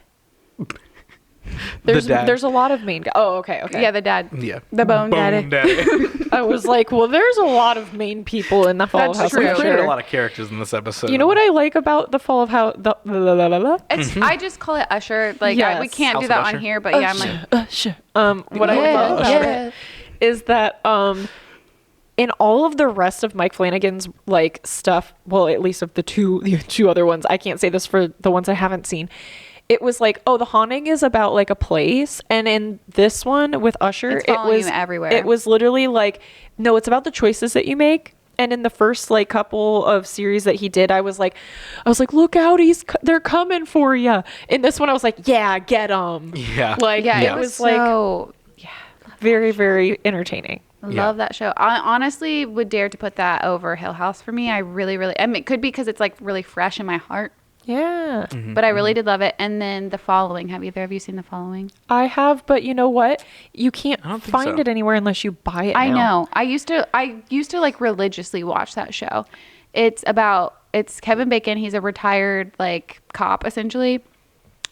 There's The dad. there's a lot of main guys. Oh, okay. Yeah, the dad. Yeah. The Bone Daddy. I was like, well, there's a lot of main people in the Fall That's of House true. We of created a Usher. lot of characters in this episode. You know what I like about the Fall of House? It's, I just call it Usher. Like we Yes. can't House do of that Usher. on here, but yeah, I'm like, Usher. What I love about it is that in all of the rest of Mike Flanagan's like stuff, well, at least of the two other ones, I can't say this for the ones I haven't seen. It was like, oh, The Haunting is about like a place, and in this one with Usher, It's it following was you everywhere. It was literally like, no, it's about the choices that you make. And in the first like couple of series that he did, I was like, look out, they're coming for you. In this one, I was like, yeah, get them. Yeah. Like, yeah, it it was was so. very, very entertaining. Love that show. I honestly would dare to put that over Hill House for me. I really, really, I mean, it could be because it's like really fresh in my heart, Yeah. but I really did love it. And then The Following. Have either of you seen The Following? I have, but you know what? You can't I don't think find so. it anywhere unless you buy it I now. know. I used to like religiously watch that show. It's Kevin Bacon. He's a retired like cop essentially.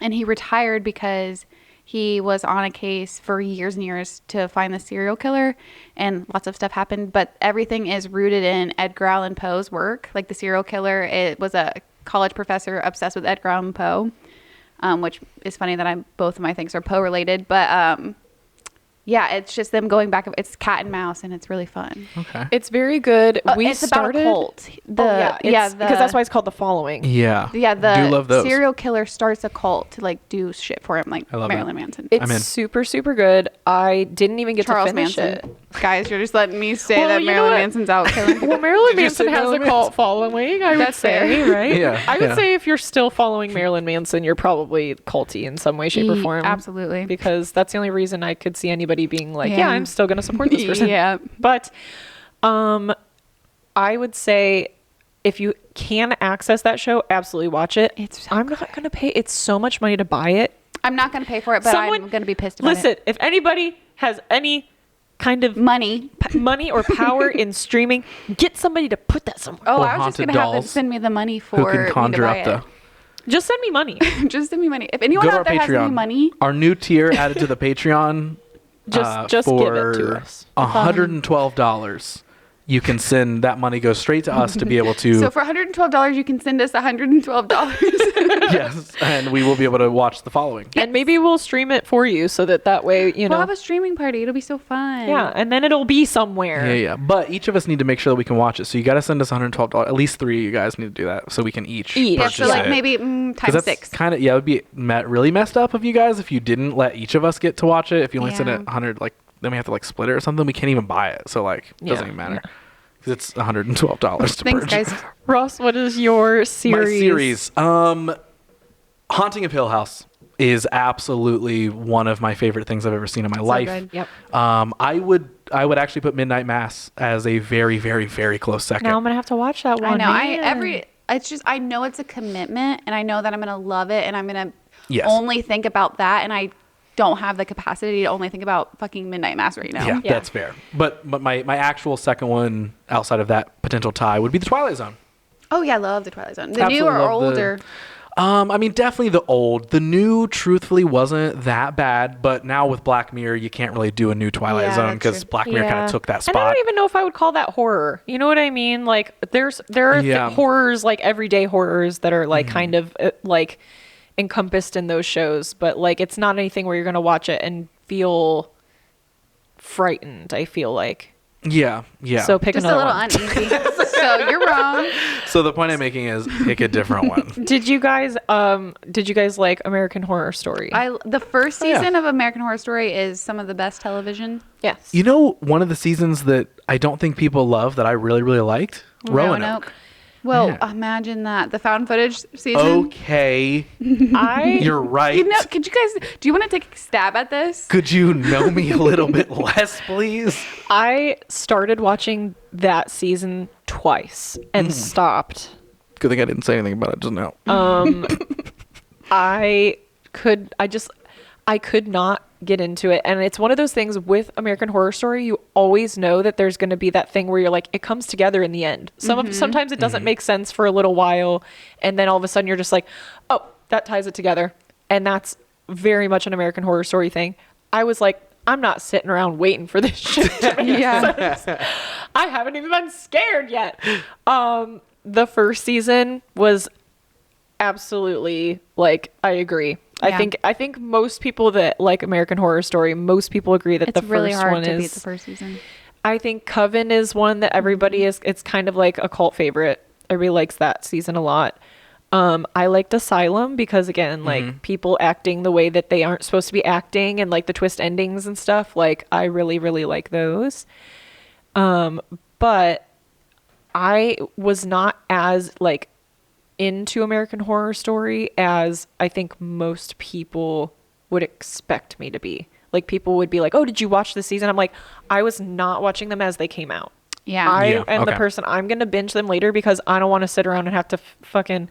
And he retired because he was on a case for years and years to find the serial killer, and lots of stuff happened. But everything is rooted in Edgar Allan Poe's work. Like the serial killer, it was a college professor obsessed with Edgar Allan Poe, which is funny that both of my things are Poe related. But yeah, it's just them going back. It's cat and mouse, and it's really fun. Okay. It's very good. It's about a cult. Because that's why it's called The Following. Yeah. Yeah, Do the love those. serial killer starts a cult to like do shit for him, like I love Marilyn that. Manson. It's I'm in. super, super good. I didn't even get Charles to finish Manson. it. Guys, you're just letting me say Well, that you know Marilyn what? Manson's out killing people. Well, Marilyn Did you Manson say has a Marilyn cult following, I would That's say, fair. right? Yeah, I would yeah. say if you're still following Marilyn Manson, you're probably culty in some way, shape, or form. Absolutely. Because that's the only reason I could see anybody being like, yeah, Yeah. I'm still going to support this person. Yeah. But I would say if you can access that show, absolutely watch it. It's so I'm not going to pay. It's so much money to buy it. I'm not going to pay for it, but I'm going to be pissed about Listen, it. if anybody has any kind of Money. money or power in streaming, get somebody to put that somewhere. Oh, Or I was just haunted going to have them dolls send me the money for Who can me conjure to up buy the... Just send me money. it. Just send me money. If anyone Go to our out there has any Patreon. money, Our new tier added to the Patreon. Just give it to us. $112. You can send that money goes straight to us to be able to so for $112, you can send us $112. yes, and we will be able to watch The Following. And maybe we'll stream it for you so that way, you We'll know. have a streaming party. It'll be so fun. Yeah, and then it'll be somewhere. Yeah, yeah. But each of us need to make sure that we can watch it. So you got to send us $112. At least 3 of you guys need to do that so we can each Each. Yeah, purchase so like it. maybe 'Cause times that's 6. kind of it would be really messed up of you guys if you didn't let each of us get to watch it. If you only send Yeah. it 100, like then we have to like split it or something. We can't even buy it. So like it doesn't Yeah, even matter because it's $112 to Thanks, purchase. guys. Ross, what is your series? My series, Haunting of Hill House is absolutely one of my favorite things I've ever seen in my life. good. Yep. I would actually put Midnight Mass as a very, very, very close second. Now I'm gonna have to watch that one. I know. Man. It's just I know it's a commitment, and I know that I'm gonna love it, and I'm gonna Yes. only think about that, and I don't have the capacity to only think about fucking Midnight Mass right now. Yeah, Yeah. that's fair. But my actual second one outside of that potential tie would be The Twilight Zone. Oh yeah, I love the Twilight Zone. The Absolutely new or love the- older? I mean, definitely the old. The new, truthfully, wasn't that bad. But now with Black Mirror, you can't really do a new Twilight Yeah, Zone that's because true. Black Mirror kind of took that And I spot. don't even know if I would call that horror. You know what I mean? Like there are Yeah. horrors, like everyday horrors that are like kind of like encompassed in those shows, but like it's not anything where you're gonna watch it and feel frightened. I feel like Yeah. so. Pick Just a another little one. uneasy. So you're wrong. So the point I'm making is pick a different one. Did you guys like American Horror Story? The first Oh, yeah. season of American Horror Story is some of the best television. Yes. You know, one of the seasons that I don't think people love that I really, really liked? Roanoke. Well, Yeah. imagine that. The found footage season. Okay. I You're right. You know, could you guys, do you want to take a stab at this? Could you know me a little bit less, please? I started watching that season twice and stopped. Good thing I didn't say anything about it just now. I could not get into it. And it's one of those things with American Horror Story, you always know that there's going to be that thing where you're like, it comes together in the end. Sometimes it doesn't make sense for a little while. And then all of a sudden you're just like, oh, that ties it together. And that's very much an American Horror Story thing. I was like, I'm not sitting around waiting for this shit to make sense. I haven't even been scared yet. The first season was absolutely like, I agree. Yeah. I think most people that like American Horror Story, most people agree that It's the really first hard one to is. beat the first season. I think Coven is one that everybody is. It's kind of like a cult favorite. Everybody likes that season a lot. I liked Asylum because again, like people acting the way that they aren't supposed to be acting, and like the twist endings and stuff. Like I really, really like those. But I was not as like into American Horror Story as I think most people would expect me to be. like people would be like, oh, did you watch this season? I'm like, I was not watching them as they came out. Yeah. I am the okay. person, I'm going to binge them later because I don't want to sit around and have to fucking.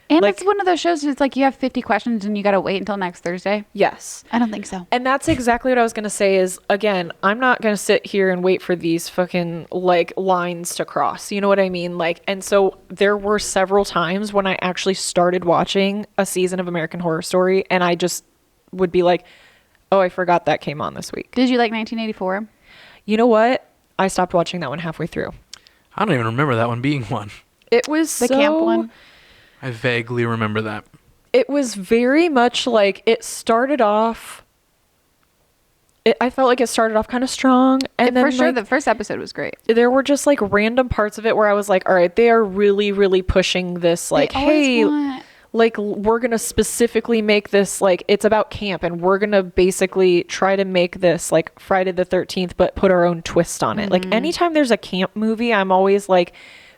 And like- it's one of those shows it's like you have 50 questions and you got to wait until next Thursday. Yes. I don't think so. And that's exactly what I was going to say is, again, I'm not going to sit here and wait for these fucking like lines to cross. You know what I mean? Like, and so there were several times when I actually started watching a season of American Horror Story and I just would be like, oh, I forgot that came on this week. Did you like 1984? You know what? I stopped watching that one halfway through. I don't even remember that one being one. It was The camp one? I vaguely remember that. It was very much like it started off. I felt like it started off kind of strong, and then For sure, like, the first episode was great. there were just like random parts of it where I was like, all right, they are really, really pushing this. Like, They always hey, want- like we're gonna specifically make this like it's about camp, and we're gonna basically try to make this like Friday the 13th, but put our own twist on it. Like anytime there's a camp movie, I'm always like,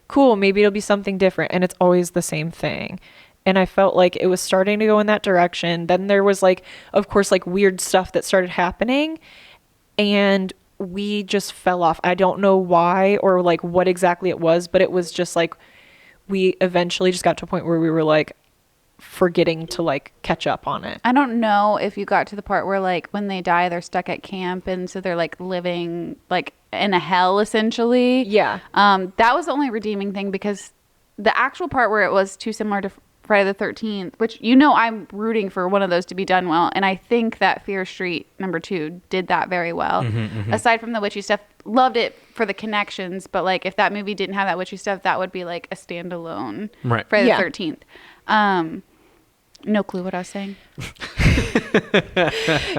cool, maybe it'll be something different, and it's always the same thing. And I felt like it was starting to go in that direction. Then there was like, of course, like weird stuff that started happening, and we just fell off. I don't know why or like what exactly it was, but it was just like we eventually just got to a point where we were like forgetting to like catch up on it. I don't know if you got to the part where like when they die, they're stuck at camp, and so they're like living like in a hell essentially. Yeah. That was the only redeeming thing because the actual part where it was too similar to Friday the 13th, which I'm rooting for one of those to be done well, and I think that Fear Street #2 did that very well. Aside from the witchy stuff, loved it for the connections, but like if that movie didn't have that witchy stuff, that would be like a standalone Right. Friday Yeah. the 13th. No clue what I was saying.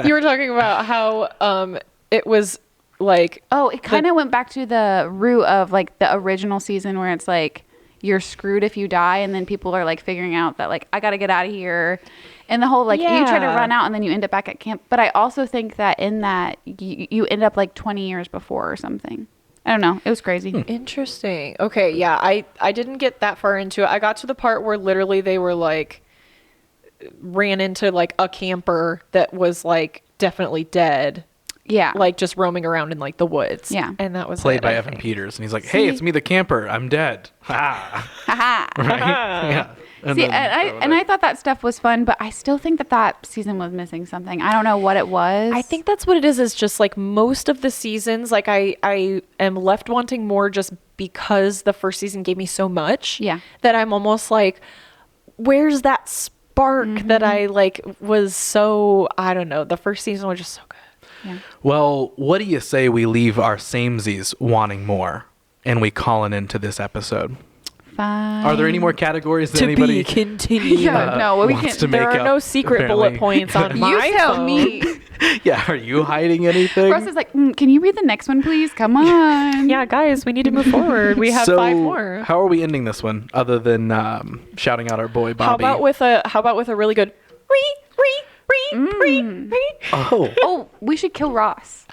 You were talking about how it was like Oh, it kind of went back to the root of like the original season where it's like you're screwed if you die, and then people are like figuring out that like I got to get out of here, and the whole like you try to Yeah. run out and then you end up back at camp. But I also think that in that you end up like 20 years before or something. I don't know. It was crazy. interesting. Okay, yeah, I didn't get that far into it. I got to the part where literally they were like ran into like a camper that was like definitely dead, Yeah. like just roaming around in like the woods. Yeah. And that was Played it, by I Evan think. Peters, and he's like, "Hey, it's me, the camper. I'm dead." Ha! Haha. Right? Yeah. And See, then- and I thought that stuff was fun, but I still think that season was missing something. I don't know what it was. I think that's what it is just like most of the seasons, like I am left wanting more just because the first season gave me so much. Yeah. That I'm almost like, where's that spark that I like was so, I don't know. The first season was just so good. Yeah. Well, what do you say we leave our Samesies wanting more, and we call it into this episode? Fine. Are there any more categories that anybody continued. Yeah, no, we wants can't. to make There are up, no secret bullet apparently? points on my You tell phone. me. Yeah, are you hiding anything? Russ is like, can you read the next one, please? Come on. Yeah, guys, we need to move forward. We have So, 5 more. How are we ending this one, other than shouting out our boy Bobby? How about with a really good re? Oh, Oh, we should kill Ross.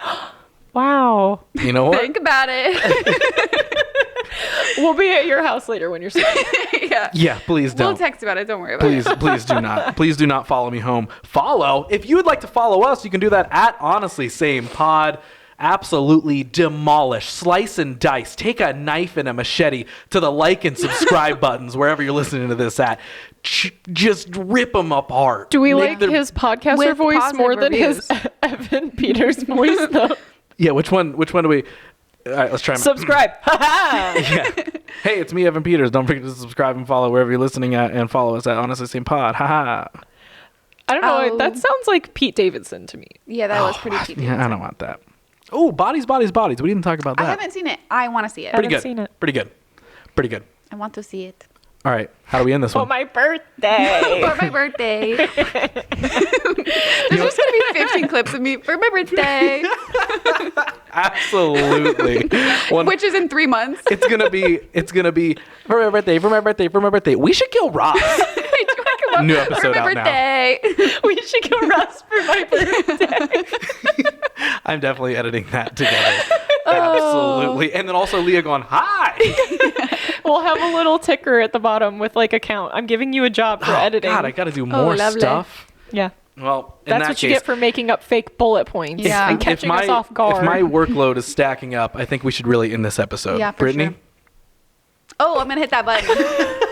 Wow. you know what? Think about it. We'll be at your house later when you're sleeping. Yeah. Yeah, please We'll don't. text about it. Don't worry about it. Please do not. Please do not follow me home. Follow. If you would like to follow us, you can do that at Honestly Same Pod. Absolutely demolish, slice and dice, take a knife and a machete to the like and subscribe buttons wherever you're listening to this at. Just rip them apart. Do we Make like their- his podcaster With voice positive more than his reviews. Evan Peters voice though? Yeah, which one do we? All right, let's try. Subscribe. Yeah. Hey, it's me, Evan Peters. Don't forget to subscribe and follow wherever you're listening at, and follow us at Honestly Same Pod. Haha. I don't know. Oh. That sounds like Pete Davidson to me. Yeah, that was pretty cute. Yeah, I don't want that. Oh, bodies. We didn't talk about that. I haven't seen it. I want to see it. Pretty haven't good. seen it. Pretty good. I want to see it. All right, how do we end this For one? my birthday. For my birthday. There's just going to be 15 clips of me for my birthday, Absolutely. which is in 3 months. It's gonna be for my birthday. We should kill Ross. New episode for my out now. birthday. We should go Ross for my birthday. I'm definitely editing that together. Absolutely. And then also Leah going, hi. We'll have a little ticker at the bottom with like a count. I'm giving you a job for editing. God, I gotta do more lovely. stuff. Yeah. Well, in That's that what you case, get for making up fake bullet points Yeah. and catching us off if guard. my workload is stacking up, I think we should really end this episode. Yeah, for Brittany? sure. Oh, I'm going to hit that button.